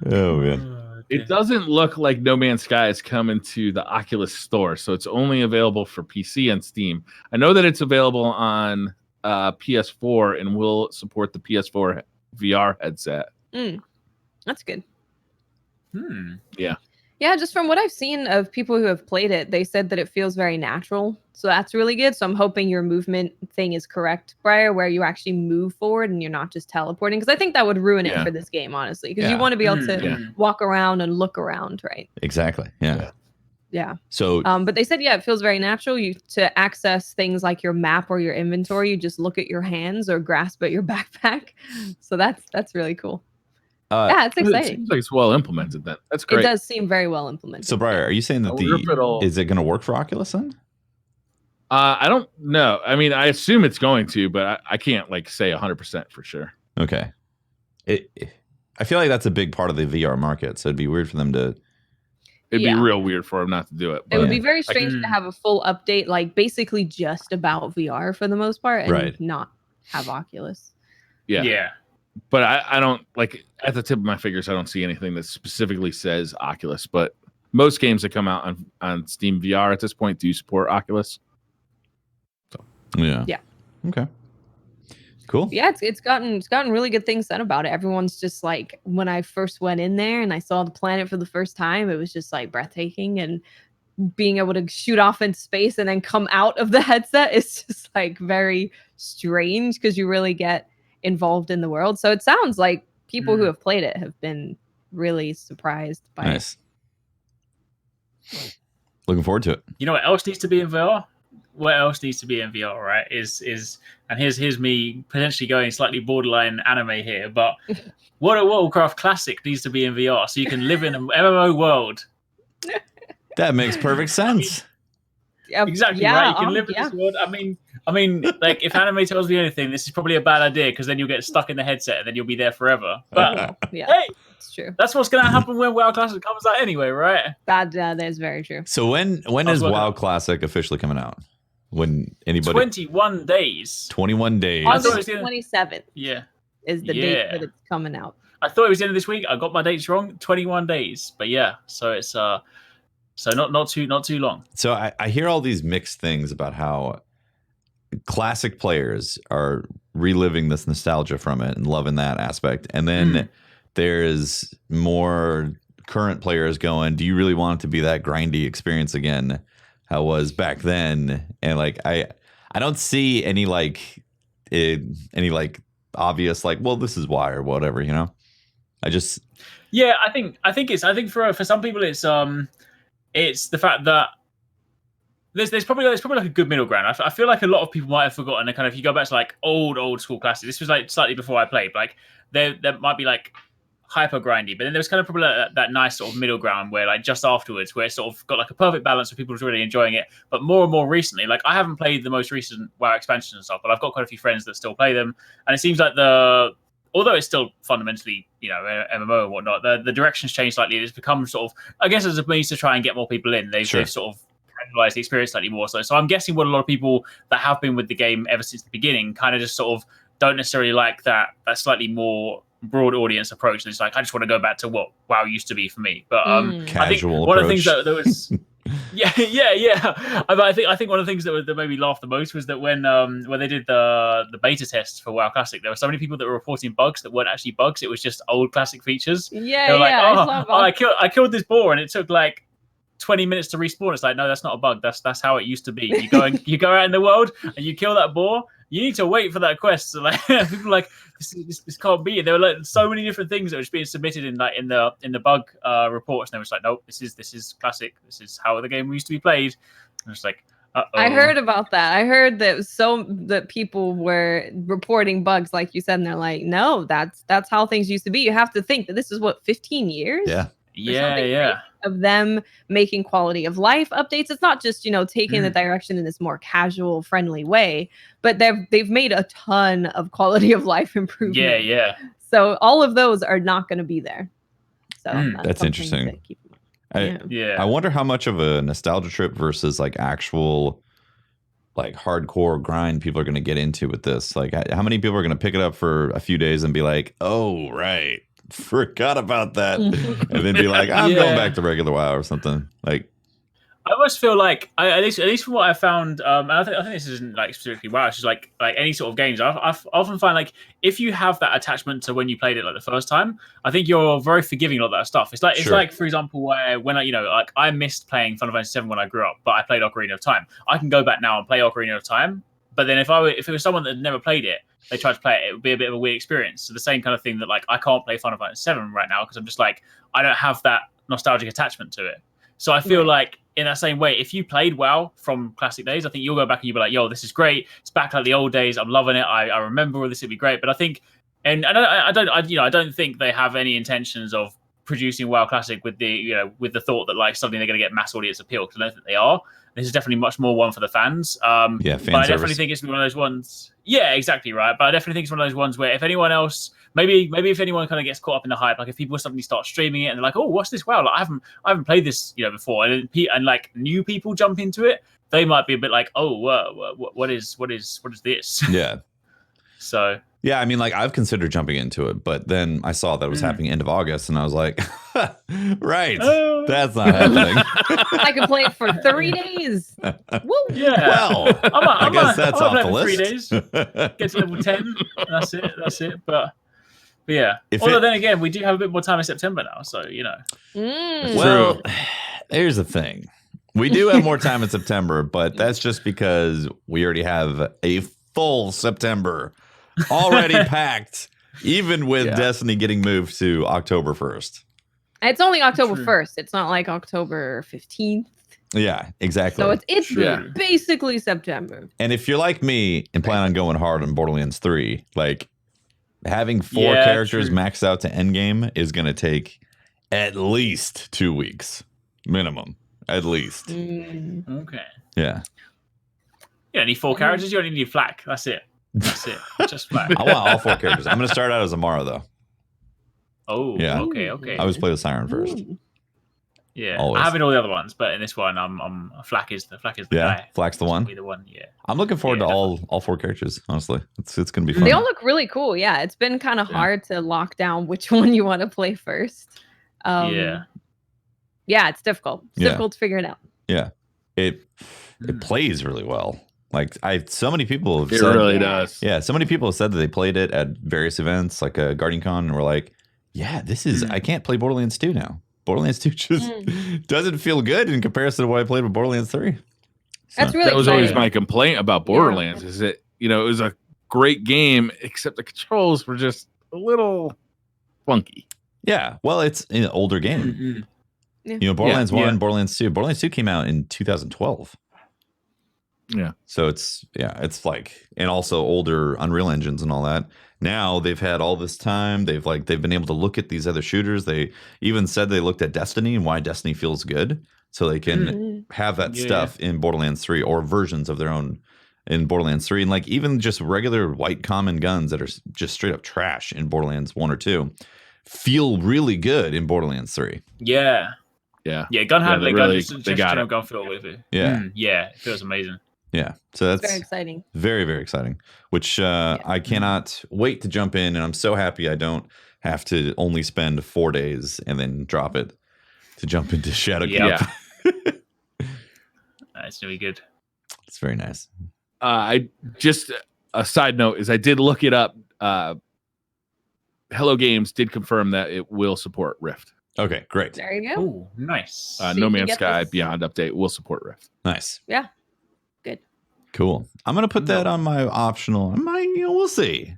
Oh man. It doesn't look like No Man's Sky is coming to the Oculus store, so it's only available for PC and Steam. I know that it's available on PS4 and will support the PS4 VR headset. That's good. Yeah. Yeah, just from what I've seen of people who have played it, they said that it feels very natural. So that's really good. So I'm hoping your movement thing is correct, Briar, where you actually move forward and you're not just teleporting. Because I think that would ruin it for this game, honestly. Because you want to be able to walk around and look around, right? Exactly. Yeah. So, but they said, it feels very natural. You to access things like your map or your inventory, you just look at your hands or grasp at your backpack. So that's really cool. Yeah, it's exciting. It seems like it's well implemented. That's great. It does seem very well implemented. So, Briar, are you saying that is it going to work for Oculus then? I don't know. I mean, I assume it's going to, but I can't like say 100% for sure. Okay. I feel like that's a big part of the VR market, so it'd be weird for them to. It'd be real weird for them not to do it. It would be very strange to have a full update, like basically just about VR for the most part, and not have Oculus. Yeah. But I don't like at the tip of my fingers. I don't see anything that specifically says Oculus. But most games that come out on Steam VR at this point do support Oculus. So yeah. Okay. Cool. Yeah, it's gotten really good things said about it. Everyone's just like, when I first went in there and I saw the planet for the first time, it was just like breathtaking, and being able to shoot off in space and then come out of the headset is just like very strange because you really get involved in the world. So it sounds like people who have played it have been really surprised by it. Looking forward to it. You know what else needs to be in VR? What else needs to be in VR, right? Is and here's me potentially going slightly borderline anime here, but what a Warcraft classic needs to be in VR so you can live in an MMO world. That makes perfect sense. Exactly right. You can live in this world. I mean, like if anime tells me anything, this is probably a bad idea because then you'll get stuck in the headset and then you'll be there forever. But hey, it's true. That's what's going to happen when WoW Classic comes out anyway, right? That is very true. So when is WoW Classic officially coming out? When anybody 21 days. 21 days. I thought it was 27th. Yeah. Is the date that it's coming out. I thought it was the end of this week. I got my dates wrong. 21 days. But yeah, so it's so not too long. So I hear all these mixed things about how classic players are reliving this nostalgia from it and loving that aspect. And then there's more current players going, do you really want it to be that grindy experience again? How it was back then? And like I don't see any obvious like, well, this is why or whatever, you know. I think for some people it's the fact that there's probably like a good middle ground. I feel like a lot of people might have forgotten the kind of, if you go back to like old school classics, this was like slightly before I played, like there might be like hyper grindy, but then there's kind of probably that nice sort of middle ground where like just afterwards where it's sort of got like a perfect balance where people are really enjoying it. But more and more recently, like I haven't played the most recent WoW expansions and stuff, but I've got quite a few friends that still play them, and it seems like although it's still fundamentally, you know, MMO and whatnot, the direction's changed slightly. It's become sort of, I guess, as a means to try and get more people in. They've sort of casualized the experience slightly more. So I'm guessing what a lot of people that have been with the game ever since the beginning kind of just sort of don't necessarily like that slightly more broad audience approach. It's like, I just want to go back to what WoW used to be for me. But I think one of the things that was yeah. I think one of the things that made me laugh the most was that when they did the beta tests for WoW Classic, there were so many people that were reporting bugs that weren't actually bugs. It was just old classic features. Yeah, they were like, I killed this boar and it took like 20 minutes to respawn. It's like, no, that's not a bug. That's how it used to be. You go out in the world and you kill that boar. You need to wait for that quest. So like people are like, this can't be it. There were like so many different things that were just being submitted in the bug reports, and they were just like, nope, this is classic. This is how the game used to be played. And it's like, uh-oh. I heard about that. I heard that people were reporting bugs, like you said, and they're like, no, that's how things used to be. You have to think that this is 15 years. Yeah. Of them making quality of life updates. It's not just, taking the direction in this more casual, friendly way, but they've made a ton of quality of life improvements. Yeah. So all of those are not going to be there. So that's interesting. I wonder how much of a nostalgia trip versus like actual like hardcore grind people are going to get into with this. Like how many people are going to pick it up for a few days and be like, oh, right. Forgot about that, and then be like, I'm going back to regular WoW or something. Like, I almost feel like, at least from what I found, and I think this isn't like specifically WoW. It's just like any sort of games. I often find like if you have that attachment to when you played it like the first time, I think you're very forgiving of all that stuff. It's like for example, when I missed playing Final Fantasy VII when I grew up, but I played Ocarina of Time. I can go back now and play Ocarina of Time. But then if it was someone that had never played it, they tried to play it, it would be a bit of a weird experience. So the same kind of thing that like I can't play Final Fantasy VII right now because I'm just like I don't have that nostalgic attachment to it. So I feel like in that same way, if you played WoW from classic days, I think you'll go back and you'll be like, yo, this is great. It's back like the old days. I'm loving it. I remember this would be great. But I think, and I don't think they have any intentions of producing WoW Classic with the thought that like something they're going to get mass audience appeal, because I don't think they are. This is definitely much more one for the fans. Fan but I definitely service. think it's one of those ones. Yeah, exactly right. But I definitely think it's one of those ones where if anyone else, maybe if anyone kind of gets caught up in the hype, like if people suddenly start streaming it and they're like, oh, what's this? Wow, like, I haven't played this before, and like new people jump into it, they might be a bit like, oh, what is this? Yeah. So. Yeah, I mean, like I've considered jumping into it, but then I saw that it was happening end of August, and I was like, right, that's not happening. I could play it for 3 days. Woo! Yeah. Well, I guess that's off the list. 3 days. Get to level 10. That's it. But yeah. Although then again, we do have a bit more time in September now, so Well, here's the thing: we do have more time in September, but that's just because we already have a full September already packed, even with Destiny getting moved to October 1st. It's only October 1st. It's not like October 15th. Yeah, exactly. So it's basically September. And if you're like me and plan on going hard on Borderlands 3, like having 4 characters maxed out to endgame is going to take at least 2 weeks minimum, at least. Okay. Yeah. You don't need 4 characters. You only need Flak. That's it. Just Flak. I want all 4 characters. I'm going to start out as Amara though. Oh, yeah. Okay. I always play with Siren first. Yeah, Always. I haven't all the other ones, but in this one, Flak is the guy. Flak's the one. Be the one. Yeah. I'm looking forward to all 4 characters. Honestly, it's gonna be fun. They all look really cool. Yeah, it's been kind of hard to lock down which one you want to play first. Yeah, it's difficult. It's difficult to figure it out. Yeah, it plays really well. Like so many people have said, it really does. Yeah, so many people have said that they played it at various events, like a Guardian Con, and were like, "Yeah, this is. I can't play Borderlands 2 now. Borderlands 2 just doesn't feel good in comparison to what I played with Borderlands 3." So. That's really that was exciting. always my complaint about Borderlands. Is that it was a great game, except the controls were just a little funky. Yeah, well, it's an older game. Borderlands 1, Borderlands 2. Borderlands 2 came out in 2012. Yeah. So it's like, and also older Unreal engines and all that. Now they've had all this time. They've been able to look at these other shooters. They even said they looked at Destiny and why Destiny feels good, so they can have that stuff in Borderlands 3 or versions of their own in Borderlands 3, and like even just regular white common guns that are just straight up trash in Borderlands 1 or 2 feel really good in Borderlands 3. Yeah. Gun handling, they got it. Gun feel with it. Yeah, it feels amazing. Yeah, so that's very exciting. Very, very exciting, which I cannot wait to jump in. And I'm so happy I don't have to only spend 4 days and then drop it to jump into Shadowkeep. It's going to be good. It's very nice. I just a side note is I did look it up. Hello Games did confirm that it will support Rift. Okay, great. There you go. Oh, nice. No Man's Sky Beyond update will support Rift. Nice. Yeah. Good. Cool. I'm going to put that on my optional. We'll see.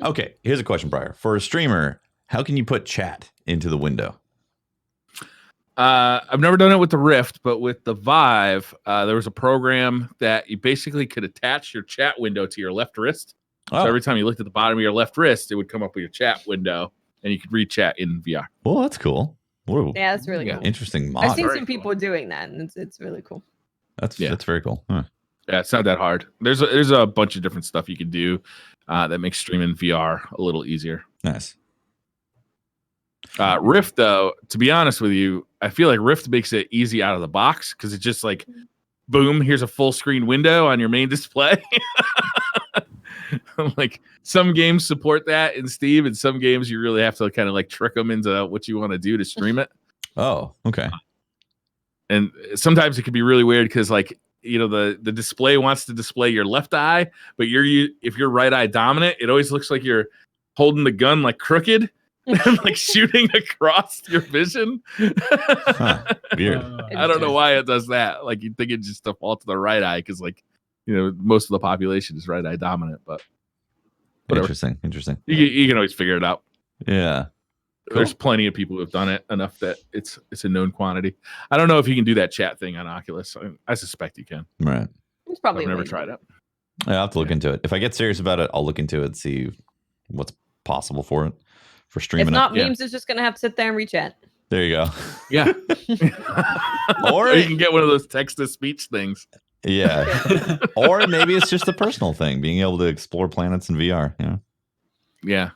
Okay, here's a question, Briar. For a streamer, how can you put chat into the window? I've never done it with the Rift, but with the Vive, there was a program that you basically could attach your chat window to your left wrist. So every time you looked at the bottom of your left wrist, it would come up with your chat window, and you could read chat in VR. Well, that's cool. Whoa. Yeah, that's really cool. Interesting mod. I've seen some people doing that, and it's really cool. That's very cool. Huh. Yeah, it's not that hard. There's a bunch of different stuff you can do that makes streaming VR a little easier. Nice. Rift, though, to be honest with you, I feel like Rift makes it easy out of the box because it's just like, boom, here's a full screen window on your main display. Like some games support that in Steam, and some games you really have to kind of like trick them into what you want to do to stream it. Oh, okay. And sometimes it can be really weird because like, the display wants to display your left eye, but if you're right eye dominant, it always looks like you're holding the gun like crooked and like shooting across your vision. Weird. I don't know why it does that. Like you'd think it just default to the right eye because like, most of the population is right eye dominant, but whatever. Interesting. You can always figure it out. Yeah. Cool. There's plenty of people who have done it enough that it's a known quantity. I don't know if you can do that chat thing on Oculus. I suspect you can. Right. It's probably I've never tried it. I'll have to look into it. If I get serious about it, I'll look into it, see what's possible for streaming. If not, memes is just gonna have to sit there and rechat. There you go. Yeah. Or you can get one of those text to speech things. Yeah. Or maybe it's just a personal thing, being able to explore planets in VR. Yeah.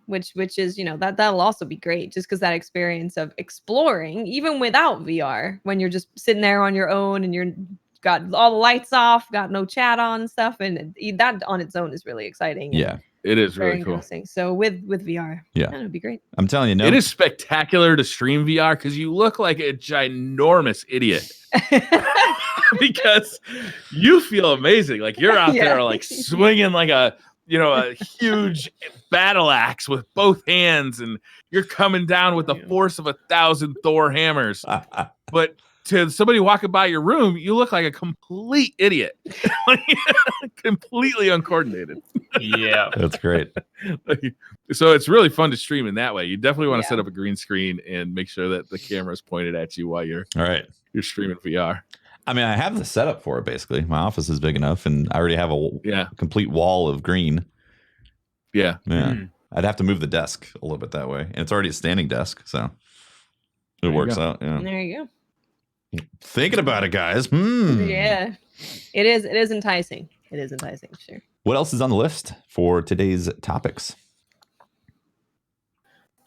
Which is, that'll also be great, just because that experience of exploring, even without VR, when you're just sitting there on your own and you're got all the lights off, got no chat on and stuff, and that on its own is really exciting. Yeah. It is really cool. So with VR, it'd be great. I'm telling you, it is spectacular to stream VR because you look like a ginormous idiot. Because you feel amazing. Like you're out there like swinging like a huge battle axe with both hands, and you're coming down with the force of 1,000 Thor hammers. But to somebody walking by your room, you look like a complete idiot. Completely uncoordinated. Yeah. That's great. So it's really fun to stream in that way. You definitely want to set up a green screen and make sure that the camera is pointed at you while you're streaming VR. I mean, I have the setup for it, basically. My office is big enough, and I already have a complete wall of green. Yeah. I'd have to move the desk a little bit that way. And it's already a standing desk, so it works out. Yeah. There you go. Thinking about it, guys. Yeah. It is enticing. It is enticing, sure. What else is on the list for today's topics?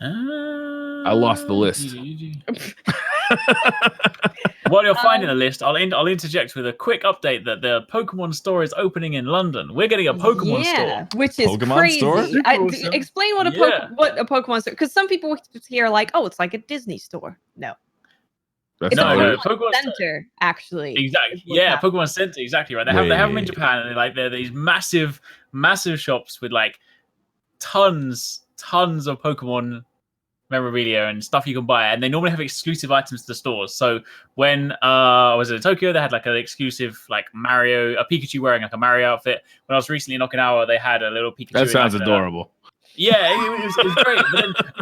I lost the list. While you're finding a list, I'll interject with a quick update that the Pokemon store is opening in London. We're getting a Pokemon store, which is Pokemon crazy. Store? Explain what a Pokemon store, because some people hear like, oh, it's like a Disney store. No. It's a Pokemon Center, actually. Exactly. Yeah, Pokemon Center. Exactly right. They have them in Japan, and they're these massive shops with like tons of Pokemon memorabilia and stuff you can buy, and they normally have exclusive items to the stores. So when I was in Tokyo, they had like an exclusive like a Pikachu wearing like a Mario outfit. When I was recently in Okinawa, they had a little Pikachu. That sounds adorable. Yeah, it was great.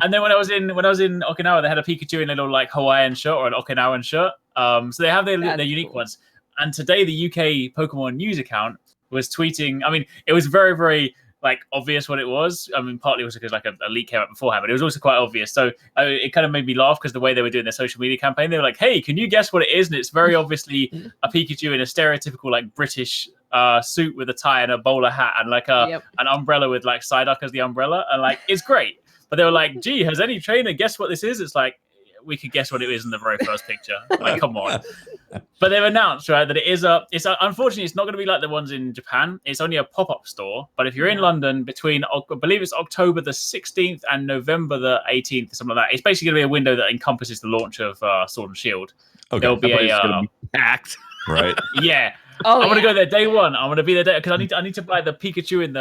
And then when I was in Okinawa, they had a Pikachu in a little like Hawaiian shirt or an Okinawan shirt. So they have their unique ones. And today the UK Pokemon news account was tweeting. I mean, it was very, very like obvious what it was. I mean, partly was because like a leak came out beforehand, but it was also quite obvious. So it kind of made me laugh because the way they were doing their social media campaign, they were like, "Hey, can you guess what it is?" And it's very obviously a Pikachu in a stereotypical like British suit with a tie and a bowler hat and like an umbrella with like Psyduck as the umbrella, and like it's great. But they were like, "Gee, has any trainer guessed what this is?" It's like, we could guess what it is in the very first picture. Like, come on. But they've announced, right, that unfortunately, it's not going to be like the ones in Japan. It's only a pop-up store. But if you're in London between, I believe it's October the 16th and November the 18th, or something like that, it's basically going to be a window that encompasses the launch of Sword and Shield. Okay. There'll be gonna be packed. Right. Yeah. I'm gonna go there day one. I'm gonna be there because I need to buy the Pikachu in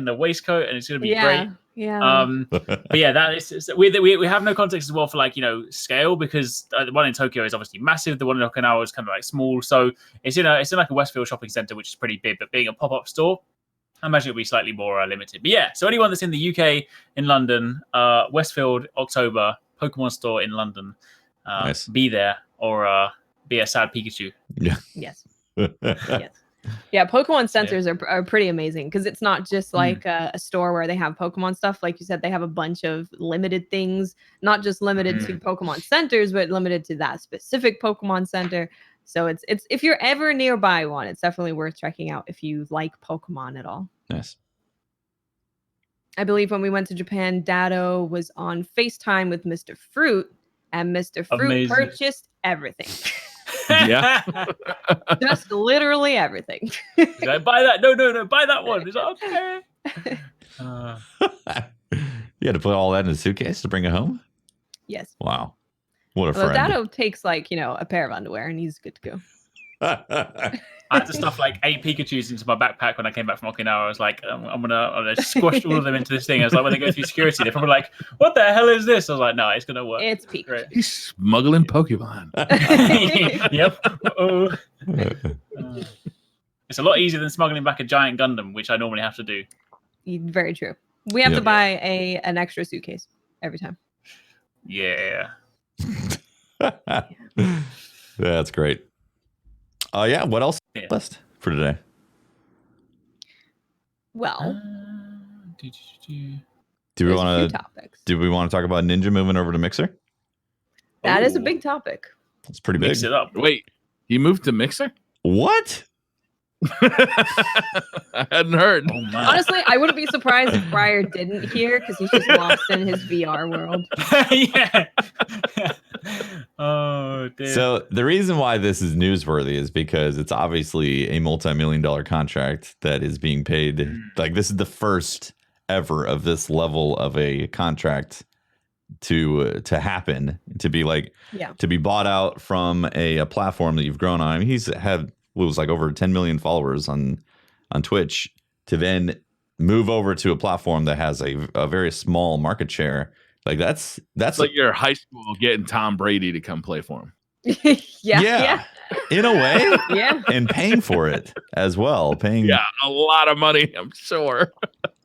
the waistcoat, and it's gonna be great. Yeah. But yeah, that is we have no context as well for like scale, because the one in Tokyo is obviously massive. The one in Okinawa is kind of like small, so it's in like a Westfield shopping center, which is pretty big. But being a pop-up store, I imagine it'll be slightly more limited. But yeah, so anyone that's in the UK, in London, Westfield, October, Pokemon store in London, nice. Be there or be a sad Pikachu. Yeah. Yes. Yes. Yeah, Pokemon centers are pretty amazing, because it's not just like a store where they have Pokemon stuff. Like you said, they have a bunch of limited things, not just limited to Pokemon centers, but limited to that specific Pokemon center. So it's if you're ever nearby one, it's definitely worth checking out if you like Pokemon at all. Nice. I believe when we went to Japan, Dado was on FaceTime with Mr. Fruit, and Mr. Fruit purchased everything. Yeah. Just literally everything. Like, buy that. No, buy that one. He's like, okay. You had to put all that in a suitcase to bring it home? Yes. Wow. What a Although friend. Dado takes like, a pair of underwear and he's good to go. I had to stuff like 8 Pikachus into my backpack when I came back from Okinawa. I was like, I'm gonna squash all of them into this thing. I was like, when they go through security, they're probably like, what the hell is this? I was like, no, it's gonna work. It's Pikachu. Great. He's smuggling Pokemon. Yep. It's a lot easier than smuggling back a giant Gundam, which I normally have to do. Very true. We have to buy an extra suitcase every time. Yeah. That's great. Yeah. What else list for today? Well, Do we want to? Topics. Do we want to talk about Ninja moving over to Mixer? That is a big topic. It's pretty big. Mix it up. Wait, he moved to Mixer? What? I hadn't heard. Oh, man. Honestly, I wouldn't be surprised if Briar didn't hear because he's just lost in his VR world. Yeah. Oh, dear. So the reason why this is newsworthy is because it's obviously a multi-million-dollar contract that is being paid. Like, this is the first ever of this level of a contract to happen, to be like, to be bought out from a platform that you've grown on. I mean, he's had what was like over 10 million followers on Twitch, to then move over to a platform that has a very small market share. Like that's like your high school getting Tom Brady to come play for him. Yeah. In a way. Yeah. And paying for it as well. Paying a lot of money, I'm sure.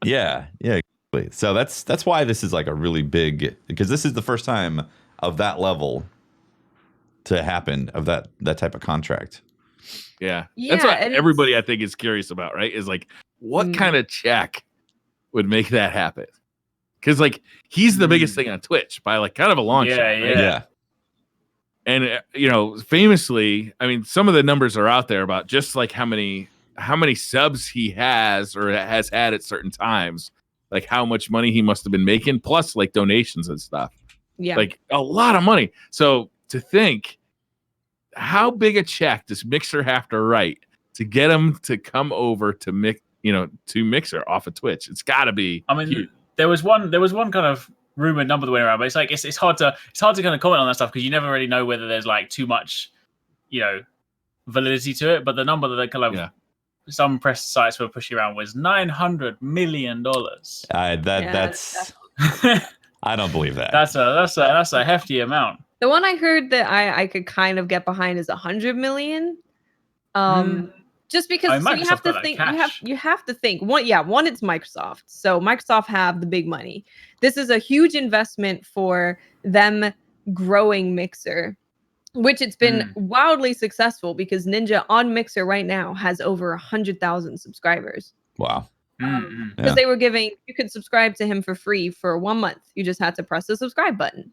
Yeah. Exactly. So that's why this is like a really big, because this is the first time of that level to happen, of that type of contract. Yeah. That's what everybody I think is curious about, right? Is like, what kind of check would make that happen? Because like he's the biggest thing on Twitch by like kind of a long shot. Right? Yeah. And famously, I mean, some of the numbers are out there about just like how many subs he has or has had at certain times, like how much money he must have been making, plus like donations and stuff. Yeah. Like a lot of money. So to think, how big a check does Mixer have to write to get him to come over to Mixer off of Twitch? It's got to be. I mean, huge. there was one kind of rumored number that went around, but it's like it's hard to kind of comment on that stuff because you never really know whether there's like too much, validity to it. But the number that they kind of some press sites were pushing around was $900 million. That's I don't believe that. That's a hefty amount. The one I heard that I could kind of get behind is 100 million. Just because so you have to think you have to think one, it's Microsoft. So Microsoft have the big money. This is a huge investment for them growing Mixer, which it's been wildly successful because Ninja on Mixer right now has over 100,000 subscribers. Wow. Because they were you could subscribe to him for free for 1 month. You just had to press the subscribe button.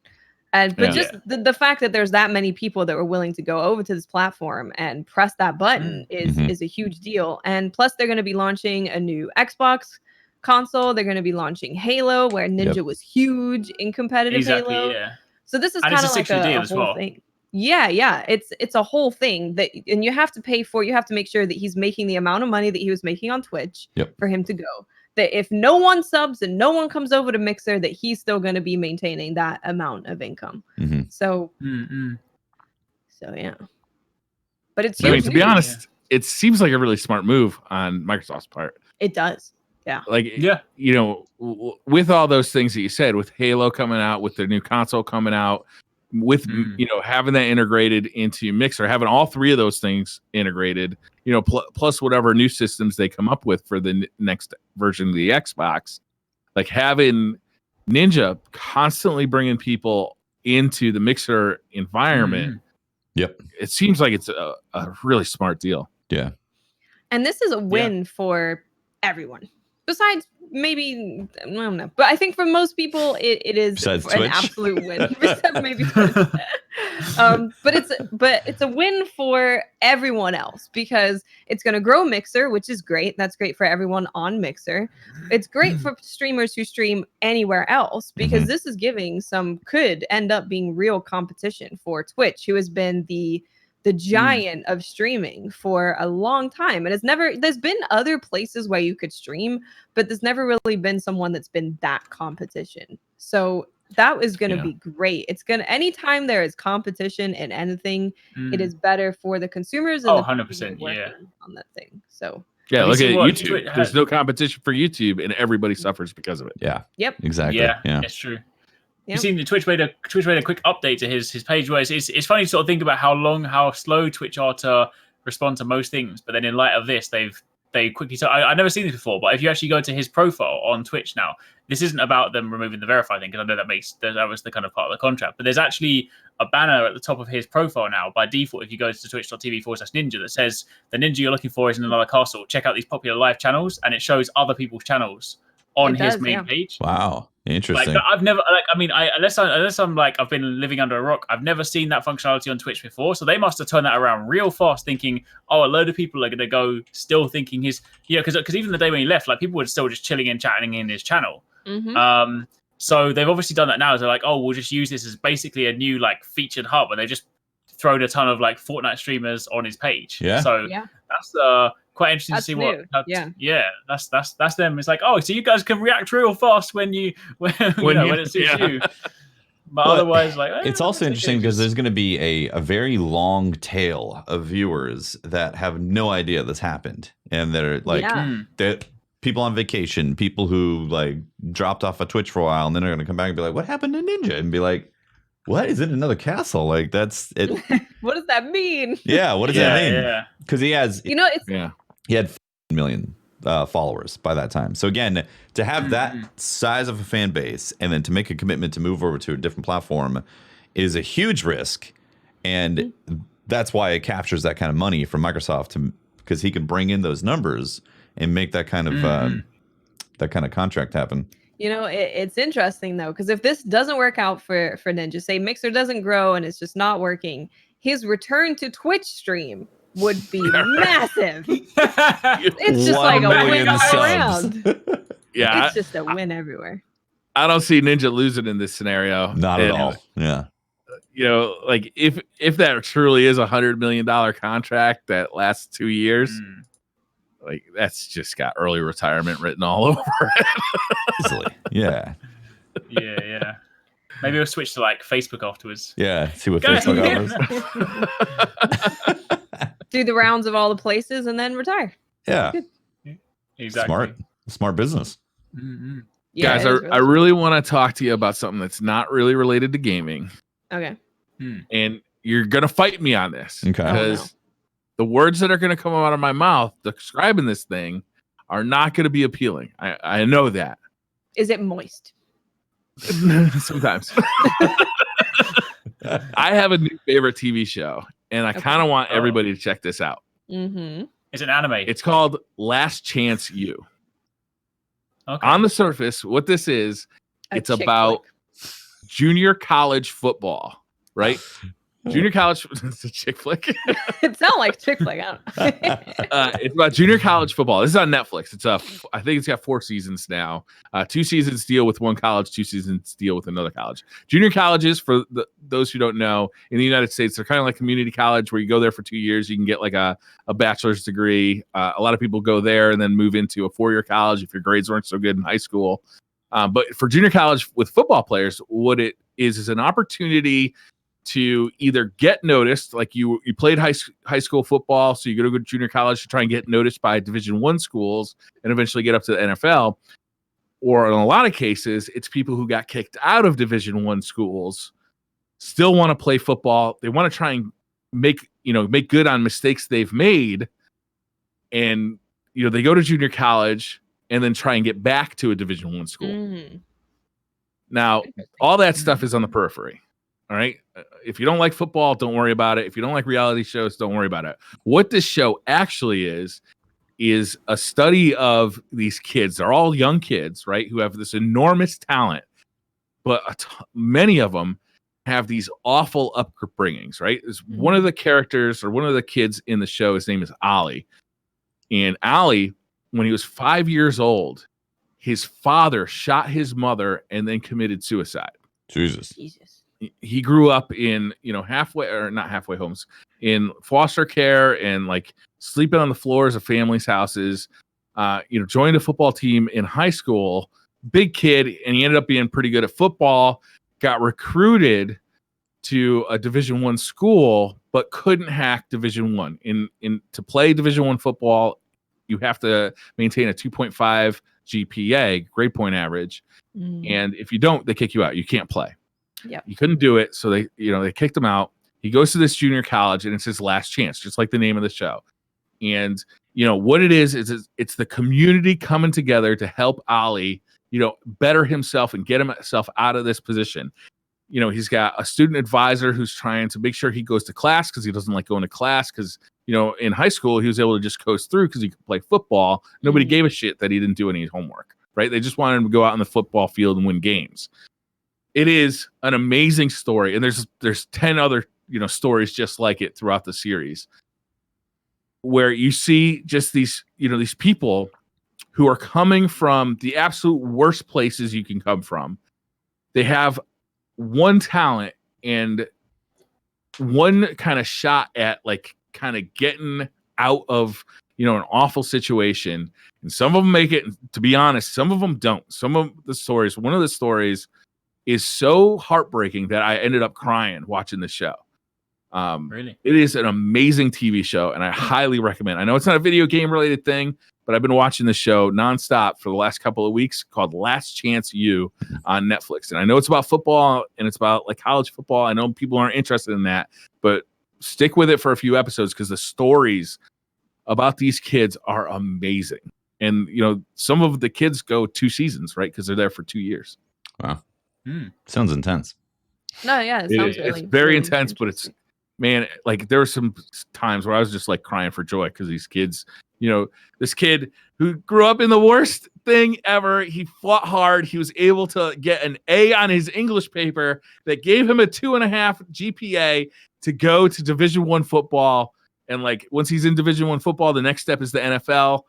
But just the fact that there's that many people that were willing to go over to this platform and press that button is a huge deal. And plus, they're going to be launching a new Xbox console. They're going to be launching Halo, where Ninja was huge in competitive Halo. Yeah. So this is kind of like a whole thing. Yeah. It's a whole thing and you have to pay for. You have to make sure that he's making the amount of money that he was making on Twitch for him to go. That if no one subs and no one comes over to Mixer, that he's still going to be maintaining that amount of income. So yeah. But it's to be honest, it seems like a really smart move on Microsoft's part. It does. Yeah. Like, with all those things that you said, with Halo coming out, with their new console coming out, with having that integrated into Mixer, having all three of those things integrated, plus whatever new systems they come up with for the next version of the Xbox, like having Ninja constantly bringing people into the Mixer environment. It seems like it's a really smart deal. Yeah. And this is a win for everyone. Besides maybe, I don't know, but I think for most people it is an absolute win. Maybe but it's a win for everyone else because it's going to grow Mixer, which is great. That's great for everyone on Mixer. It's great for streamers who stream anywhere else because this is giving could end up being real competition for Twitch, who has been the giant of streaming for a long time. And there's been other places where you could stream, but there's never really been someone that's been that competition. So That is going to be great. It's going to, anytime there is competition in anything, it is better for the consumers and 100%, yeah, on that thing. So yeah, look at YouTube. There's no competition for YouTube, and everybody suffers because of it. Yeah. Yep. Exactly. Yeah, Yeah. it's true. Yep. You've seen the Twitch made a quick update to his page where it's funny to sort of think about how slow Twitch are to respond to most things, but then in light of this, they quickly. So I've never seen this before, but if you actually go to his profile on Twitch now, this isn't about them removing the verify thing, because I know that was the kind of part of the contract. But there's actually a banner at the top of his profile now by default. If you go to twitch.tv/ninja, that says the ninja you're looking for is in another castle. Check out these popular live channels, and it shows other people's channels on his main page. Wow, interesting. Like, I've never, unless I'm like, I've been living under a rock, I've never seen that functionality on Twitch before. So they must have turned that around real fast, thinking, oh, a load of people are going to go still thinking because even the day when he left, like, people were still just chilling and chatting in his channel. Mm-hmm. So they've obviously done that now. They're like, oh, we'll just use this as basically a new like featured hub, and they just thrown a ton of like Fortnite streamers on his page. Yeah. So that's quite interesting to see new. That's them. It's like, oh, so you guys can react real fast when when it suits you. But otherwise, like, it's also interesting because there's going to be a very long tail of viewers that have no idea this happened, and they're like, that people on vacation, people who like dropped off of Twitch for a while, and then they're going to come back and be like, what happened to Ninja? And be like, what is it? Another castle? Like, that's it. What does that mean? Yeah, what does that mean? Yeah, because he has, he had 4 million followers by that time. So again, to have that size of a fan base and then to make a commitment to move over to a different platform is a huge risk, and that's why it captures that kind of money from Microsoft, because he can bring in those numbers and make that kind of contract happen. You know, it's interesting though, because if this doesn't work out for Ninja, say Mixer doesn't grow and it's just not working, his return to Twitch stream would be massive. It's just like a win all around. Yeah, it's just a win everywhere. I don't see Ninja losing in this scenario. Not at all. Yeah. You know, like if that truly is $100 million contract that lasts 2 years, like that's just got early retirement written all over it. Easily. Yeah. Yeah. Maybe we'll switch to like Facebook afterwards. Yeah. See what Facebook offers. Do the rounds of all the places and then retire. Yeah. Exactly. Smart business. Mm-hmm. Yeah, guys, I really want to talk to you about something that's not really related to gaming. Okay. And you're going to fight me on this. Okay. Because the words that are going to come out of my mouth describing this thing are not going to be appealing. I know that. Is it moist? Sometimes. I have a new favorite TV show, and I kind of want everybody to check this out. It's an anime. It's called Last Chance U. Okay. On the surface, what this is, it's about junior college football, right? Junior college, it's a chick flick. It sounds like chick flick. I don't know. It's about junior college football. This is on Netflix. I think it's got 4 seasons now. 2 seasons deal with one college, 2 seasons deal with another college. Junior colleges, for those who don't know, in the United States, they're kind of like community college where you go there for 2 years. You can get like a bachelor's degree. A lot of people go there and then move into a 4-year college if your grades weren't so good in high school. But for junior college with football players, what it is an opportunity to either get noticed, like you played high school football, so you go to junior college to try and get noticed by Division I schools and eventually get up to the NFL. Or in a lot of cases, it's people who got kicked out of Division I schools, still want to play football. They want to try and make good on mistakes they've made. And, they go to junior college and then try and get back to a Division I school. Now, all that stuff is on the periphery. All right. If you don't like football, don't worry about it. If you don't like reality shows, don't worry about it. What this show actually is a study of these kids. They're all young kids, right, who have this enormous talent, but many of them have these awful upbringings, right? One of the characters or one of the kids in the show, his name is Ollie. And Ollie, when he was 5 years old, his father shot his mother and then committed suicide. Jesus. He grew up in, not halfway homes, in foster care and like sleeping on the floors of families' houses, joined a football team in high school, big kid, and he ended up being pretty good at football, got recruited to a Division I school, but couldn't hack Division I. To play Division I football, you have to maintain a 2.5 GPA, grade point average. And if you don't, they kick you out. You can't play. Yeah. He couldn't do it. So they kicked him out. He goes to this junior college, and it's his last chance, just like the name of the show. And, what it is it's the community coming together to help Ollie, better himself and get himself out of this position. He's got a student advisor who's trying to make sure he goes to class because he doesn't like going to class because, in high school, he was able to just coast through because he could play football. Nobody gave a shit that he didn't do any homework, right? They just wanted him to go out on the football field and win games. It is an amazing story. And there's 10 other, stories just like it throughout the series where you see just these people who are coming from the absolute worst places you can come from. They have one talent and one kind of shot at kind of getting out of an awful situation, and some of them make it. To be honest, some of them don't. Some of the stories, one of the stories is so heartbreaking that I ended up crying watching the show. Really, it is an amazing TV show, and I highly recommend. I know it's not a video game related thing, but I've been watching the show nonstop for the last couple of weeks, called Last Chance U on Netflix. And I know it's about football and it's about college football. I know people aren't interested in that, but stick with it for a few episodes because the stories about these kids are amazing. And, some of the kids go 2 seasons, right? Because they're there for 2 years. Wow. Sounds intense. No, yeah. It's very intense, but it's, man, there were some times where I was just crying for joy because these kids, this kid who grew up in the worst thing ever, he fought hard. He was able to get an A on his English paper that gave him a 2.5 GPA to go to Division I football. And once he's in Division I football, the next step is the NFL.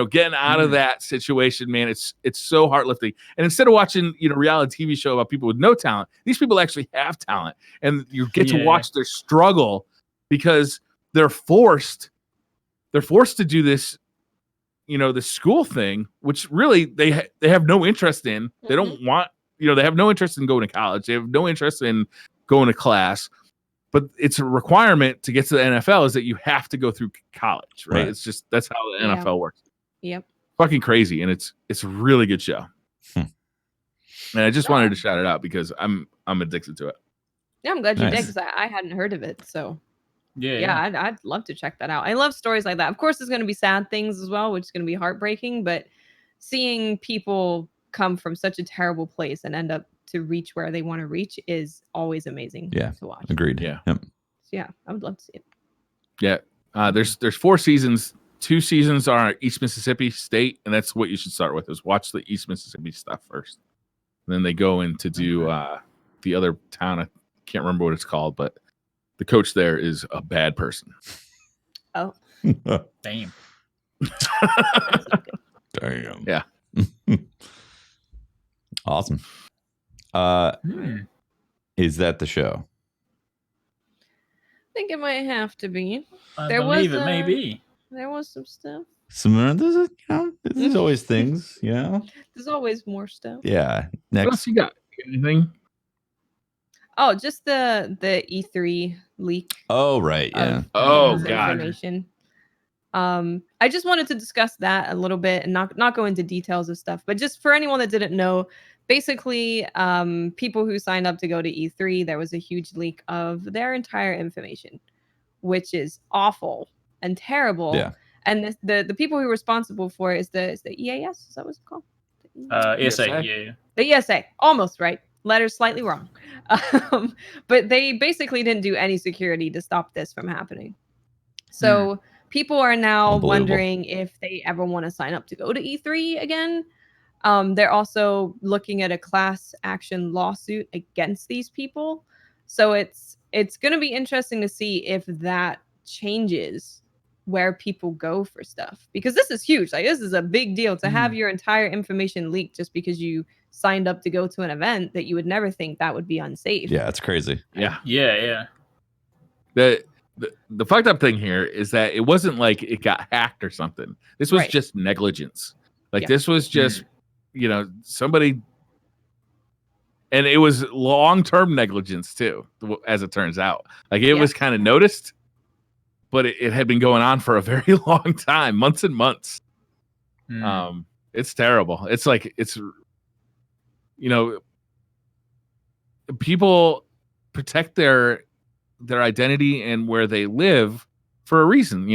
Getting out of that situation, man, it's so heart-lifting. And instead of watching, reality TV show about people with no talent, these people actually have talent. And you get to watch their struggle because they're forced to do this, this school thing, which really they have no interest in. They don't want, they have no interest in going to college. They have no interest in going to class. But it's a requirement to get to the NFL is that you have to go through college, right? It's just, that's how the NFL works. Yep. Fucking crazy. And it's a really good show. And I just wanted to shout it out because I'm addicted to it. Yeah, I'm glad you did because I hadn't heard of it. So yeah, I'd love to check that out. I love stories like that. Of course, there's going to be sad things as well, which is going to be heartbreaking. But seeing people come from such a terrible place and end up to reach where they want to reach is always amazing to watch. Agreed. Yeah. Yep. So yeah, I would love to see it. Yeah. There's 4 seasons. 2 seasons are East Mississippi State, and that's what you should start with, is watch the East Mississippi stuff first. And then they go in to do the other town. I can't remember what it's called, but the coach there is a bad person. Oh. Damn. Damn. Yeah. Awesome. Is that the show? I think it might have to be. I believe it may be. There was some stuff. There's always things, There's always more stuff. Yeah. What else you got? Anything? Oh, just the E3 leak. Oh, right. Yeah. Oh, God. Information. I just wanted to discuss that a little bit and not go into details of stuff, but just for anyone that didn't know, basically, people who signed up to go to E3, there was a huge leak of their entire information, which is awful and terrible. Yeah. And the people who are responsible for it is the EAS. Is that what it's called? ESA. Yeah. The ESA. Almost right. Letters slightly wrong. But they basically didn't do any security to stop this from happening. So people are now wondering if they ever want to sign up to go to E3 again. They're also looking at a class action lawsuit against these people. So it's going to be interesting to see if that changes where people go for stuff, because this is huge. This is a big deal to have your entire information leaked just because you signed up to go to an event that you would never think that would be unsafe. Yeah, it's crazy. Yeah. The fucked up thing here is that it wasn't like it got hacked or something. This was just negligence. This was just somebody, and it was long-term negligence too, as it turns out. Like it was kind of noticed, but it had been going on for a very long time, months and months. It's terrible. It's like, people protect their identity and where they live for a reason,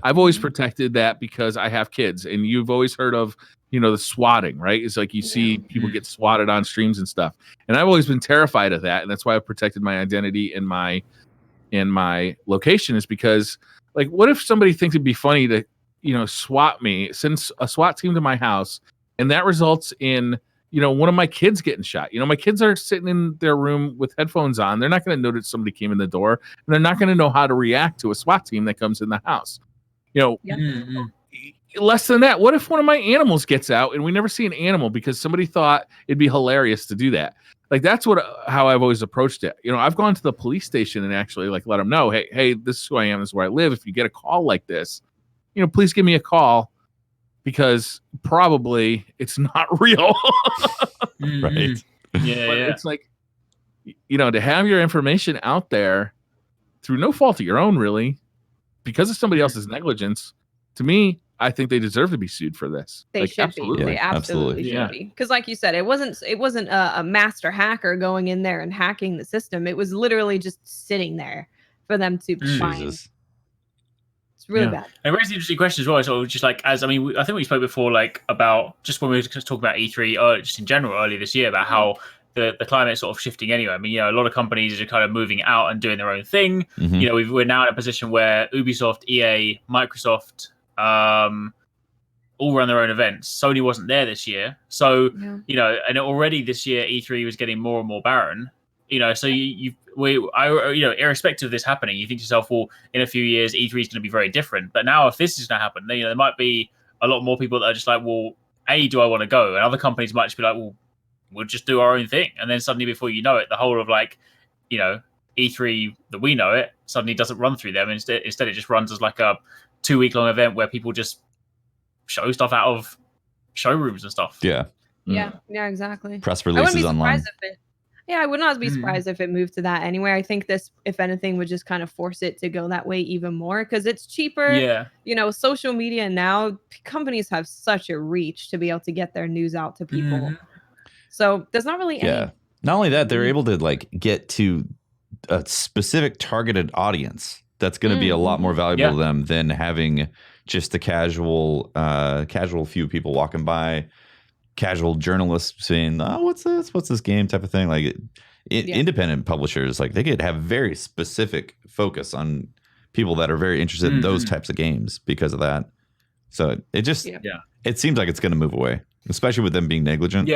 I've always protected that because I have kids, and you've always heard of, the swatting, right? It's like you see people get swatted on streams and stuff. And I've always been terrified of that. And that's why I've protected my identity and my location, is because, like, what if somebody thinks it'd be funny to, swat me, send a SWAT team to my house, and that results in, one of my kids getting shot. My kids are sitting in their room with headphones on. They're not going to notice somebody came in the door, and they're not going to know how to react to a SWAT team that comes in the house. Less than that, what if one of my animals gets out and we never see an animal because somebody thought it'd be hilarious to do that? Like, that's how I've always approached it. I've gone to the police station and actually, like, let them know, hey, this is who I am, this is where I live. If you get a call like this, please give me a call, because probably it's not real. Right. But it's like, to have your information out there through no fault of your own, really, because of somebody else's negligence, to me, I think they deserve to be sued for this. They should absolutely. be. They absolutely should be. Because, like you said, it wasn't a master hacker going in there and hacking the system. It was literally just sitting there for them to find. It's really bad. It raises interesting questions as well. So just like, I think we spoke before, like, about just when we were talking about E3, just in general earlier this year, about how the climate is sort of shifting anyway. A lot of companies are kind of moving out and doing their own thing. We're now in a position where Ubisoft, EA, Microsoft, all run their own events. Sony wasn't there this year, so and already this year E3 was getting more and more barren. So irrespective of this happening, you think to yourself, well, in a few years E3 is going to be very different. But now, if this is going to happen, there might be a lot more people that are just like, well, do I want to go? And other companies might just be like, well, we'll just do our own thing. And then suddenly, before you know it, the whole of E3 that we know it suddenly doesn't run through them. Instead, it just runs as like a 2-week-long event where people just show stuff out of showrooms and stuff. Yeah, exactly. Press releases online. I would not be surprised if it moved to that anyway. I think this, if anything, would just kind of force it to go that way even more, because it's cheaper. Social media now, companies have such a reach to be able to get their news out to people. So there's not really any. Not only that, they're able to get to a specific targeted audience that's going to be a lot more valuable to them than having just the casual few people walking by, casual journalists saying, "Oh, what's this game?" type of thing. Like independent publishers, like, they could have very specific focus on people that are very interested in those types of games because of that. So it just it seems like it's going to move away, especially with them being negligent.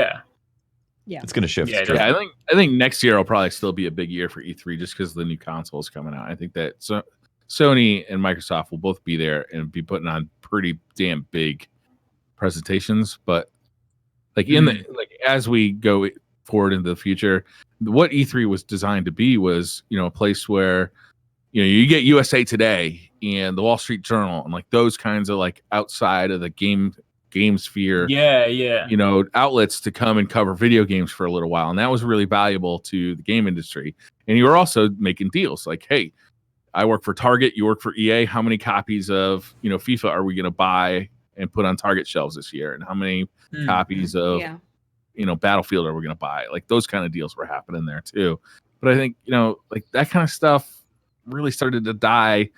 It's going to shift. I think next year will probably still be a big year for E3 just because the new consoles coming out. I think that Sony and Microsoft will both be there and be putting on pretty damn big presentations. But like as we go forward into the future, what E3 was designed to be was, a place where, you get USA Today and the Wall Street Journal and like those kinds of like outside of the game sphere, outlets to come and cover video games for a little while. And that was really valuable to the game industry. And you were also making deals like, hey, I work for Target, you work for EA. How many copies of, FIFA are we going to buy and put on Target shelves this year? And how many copies of, Battlefield are we going to buy? Like, those kind of deals were happening there too. But I think, like, that kind of stuff really started to die,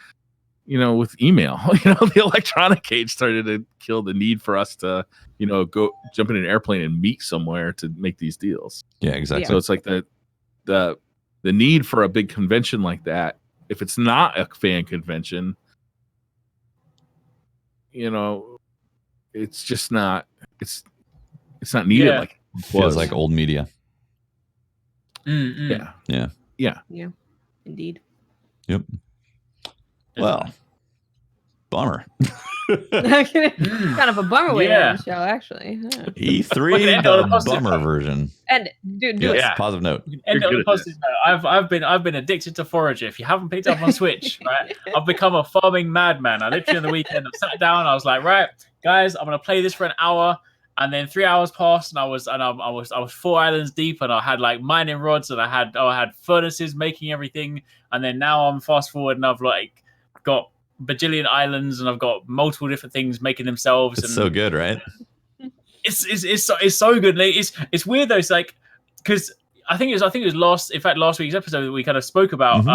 with email. The electronic age started to kill the need for us to, go jump in an airplane and meet somewhere to make these deals. Yeah, exactly. So it's like the need for a big convention like that, if it's not a fan convention, it's just not, it's not needed. Yeah. Like it feels like old media. Yeah. Indeed. Yep. Well, bummer. Kind of a bummer way to end the show, actually. E3, the bummer version. And positive note. End on a positive note. I've been addicted to Forager. If you haven't picked up on Switch, right, I've become a farming madman. I literally on the weekend I sat down. I was like, right, guys, I'm gonna play this for an hour. And then 3 hours passed, and I was 4 islands deep, and I had like mining rods, and I had furnaces making everything. And then now I'm fast forward, and I've like got bajillion islands, and I've got multiple different things making themselves. It's and so good, right? It's so good. It's weird though. It's like because I think it was last week's episode that we kind of spoke about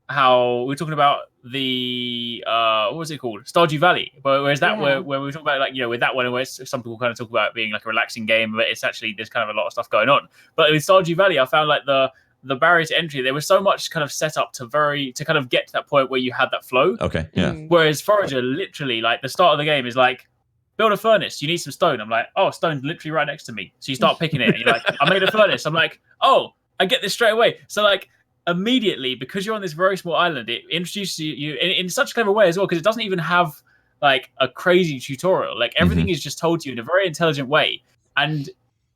how we were talking about the what was it called, Stardew Valley, whereas that where we were talking about like with that one where some people kind of talk about it being like a relaxing game, but it's actually there's kind of a lot of stuff going on. But with Stardew Valley, I found like the barrier to entry, there was so much kind of set up to kind of get to that point where you had that flow. Okay, yeah. Whereas Forager, literally, like the start of the game is like, build a furnace. You need some stone. I'm like, oh, stone's literally right next to me. So you start picking it, and you're like, I made a furnace. I'm like, oh, I get this straight away. So like immediately, because you're on this very small island, it introduces you in such a clever way as well, because it doesn't even have like a crazy tutorial. Like everything is just told to you in a very intelligent way, and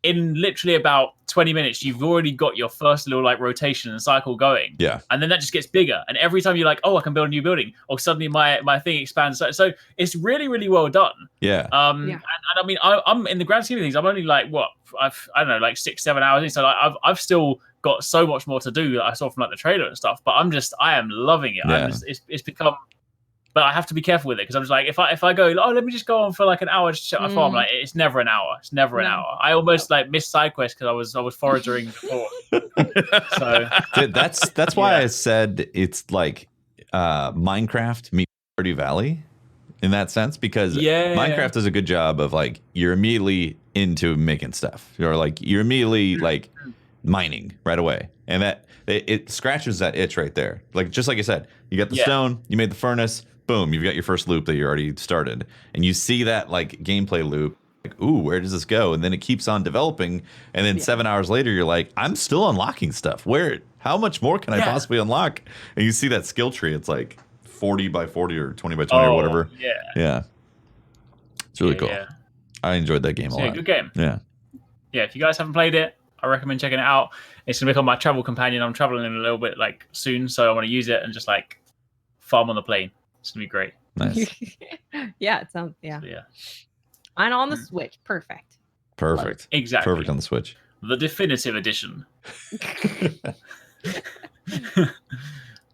in literally about 20 minutes, you've already got your first little like rotation and cycle going. Yeah. And then that just gets bigger. And every time you're like, oh, I can build a new building, or suddenly my thing expands. So it's really, really well done. Yeah. And I mean, I'm in the grand scheme of things, I'm only like I don't know, like 6-7 hours in. So like, I've still got so much more to do that I saw from like the trailer and stuff. But I am loving it. Yeah. It's become. But I have to be careful with it, because I'm just like, if I go, oh, let me just go on for like an hour to check my farm, like it's never an hour. It's never an hour. I almost like missed SideQuest because I was foraging before. So Dude, that's why I said it's like Minecraft meets Stardew Valley in that sense, because Minecraft does a good job of like you're immediately into making stuff, or like you're immediately like mining right away, and that it scratches that itch right there. Like just like I said, you got the stone, you made the furnace. Boom, you've got your first loop that you already started. And you see that like gameplay loop, like, ooh, where does this go? And then it keeps on developing. And then 7 hours later, you're like, I'm still unlocking stuff. How much more can I possibly unlock? And you see that skill tree. It's like 40 by 40 or 20 by 20 or whatever. Yeah. Yeah. It's really cool. Yeah. I enjoyed that game a lot. Good game. Yeah. Yeah, if you guys haven't played it, I recommend checking it out. It's going to become my travel companion. I'm traveling in a little bit like soon, so I want to use it and just like farm on the plane. It's gonna be great. Nice. Yeah, it sounds So, And on the Switch, perfect. Exactly. Perfect on the Switch. The definitive edition.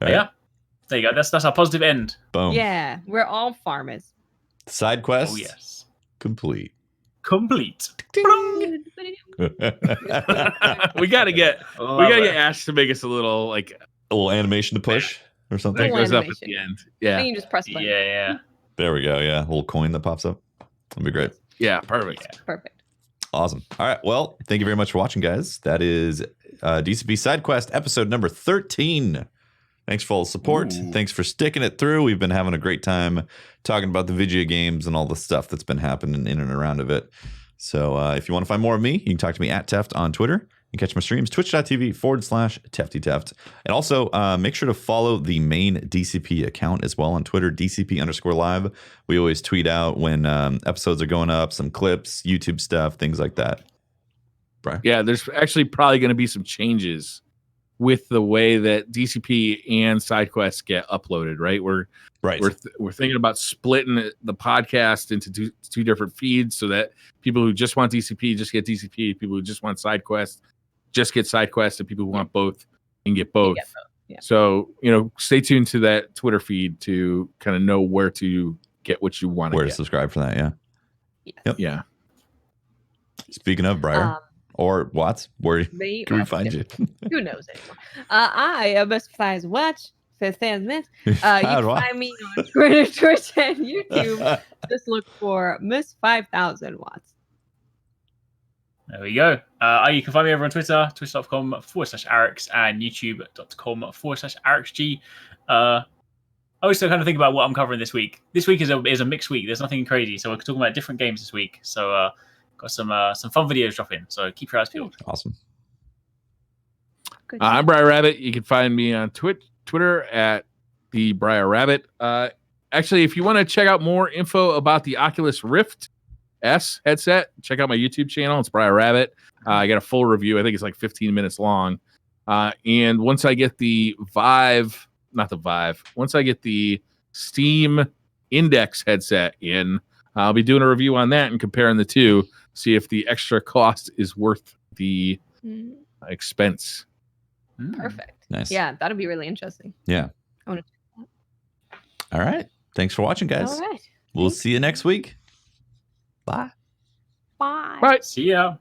Right. Yeah. There you go. That's our positive end. Boom. Yeah, we're all farmers. Side quest. Oh yes. Complete. We gotta get Ash to make us a little like a little animation to push or something. that goes up at animation. the end. Yeah. You can just press button. Yeah. There we go. Yeah. A little coin that pops up. That'd be great. Yeah, perfect. Yeah. Perfect. Awesome. All right. Well, thank you very much for watching, guys. That is DCP SideQuest episode number 13. Thanks for all the support. Ooh. Thanks for sticking it through. We've been having a great time talking about the video games and all the stuff that's been happening in and around of it. So if you want to find more of me, you can talk to me at Teft on Twitter. You can catch my streams, twitch.tv/TeftyTeft. And also make sure to follow the main DCP account as well on Twitter, DCP_live. We always tweet out when episodes are going up, some clips, YouTube stuff, things like that. Brian? Yeah, there's actually probably going to be some changes with the way that DCP and SideQuest get uploaded, right? We're thinking about splitting the podcast into two different feeds so that people who just want DCP just get DCP, people who just want SideQuest just get SideQuest, and people who want both can get both. Yeah. So, stay tuned to that Twitter feed to kind of know where to get what you want to get. Where to subscribe for that, yeah. Yes. Yeah. Speaking of Briar, or Watts, where can we find you? Who knows anymore? I am Mr. Watch for Minutes. You can find me on Twitter, Twitch, and YouTube. Just look for Miss 5000 Watts. There we go. You can find me over on Twitter, twitch.com/Arix, and youtube.com/ArixG. I also kind of think about what I'm covering this week. This week is a mixed week. There's nothing crazy, so we're talking about different games this week. So got some fun videos dropping. So keep your eyes peeled. Awesome. I'm Briar Rabbit. You can find me on Twitter at the Briar Rabbit. Actually, if you want to check out more info about the Oculus Rift S headset, check out my YouTube channel. It's Briar Rabbit. I got a full review. I think it's like 15 minutes long. And once I get the once I get the Steam Index headset in, I'll be doing a review on that and comparing the two, see if the extra cost is worth the expense. Perfect. Nice. Yeah, that'll be really interesting. Yeah. I want to check All right. Thanks for watching, that. guys. All right. We'll see you next week. Bye. Bye. Bye. See ya.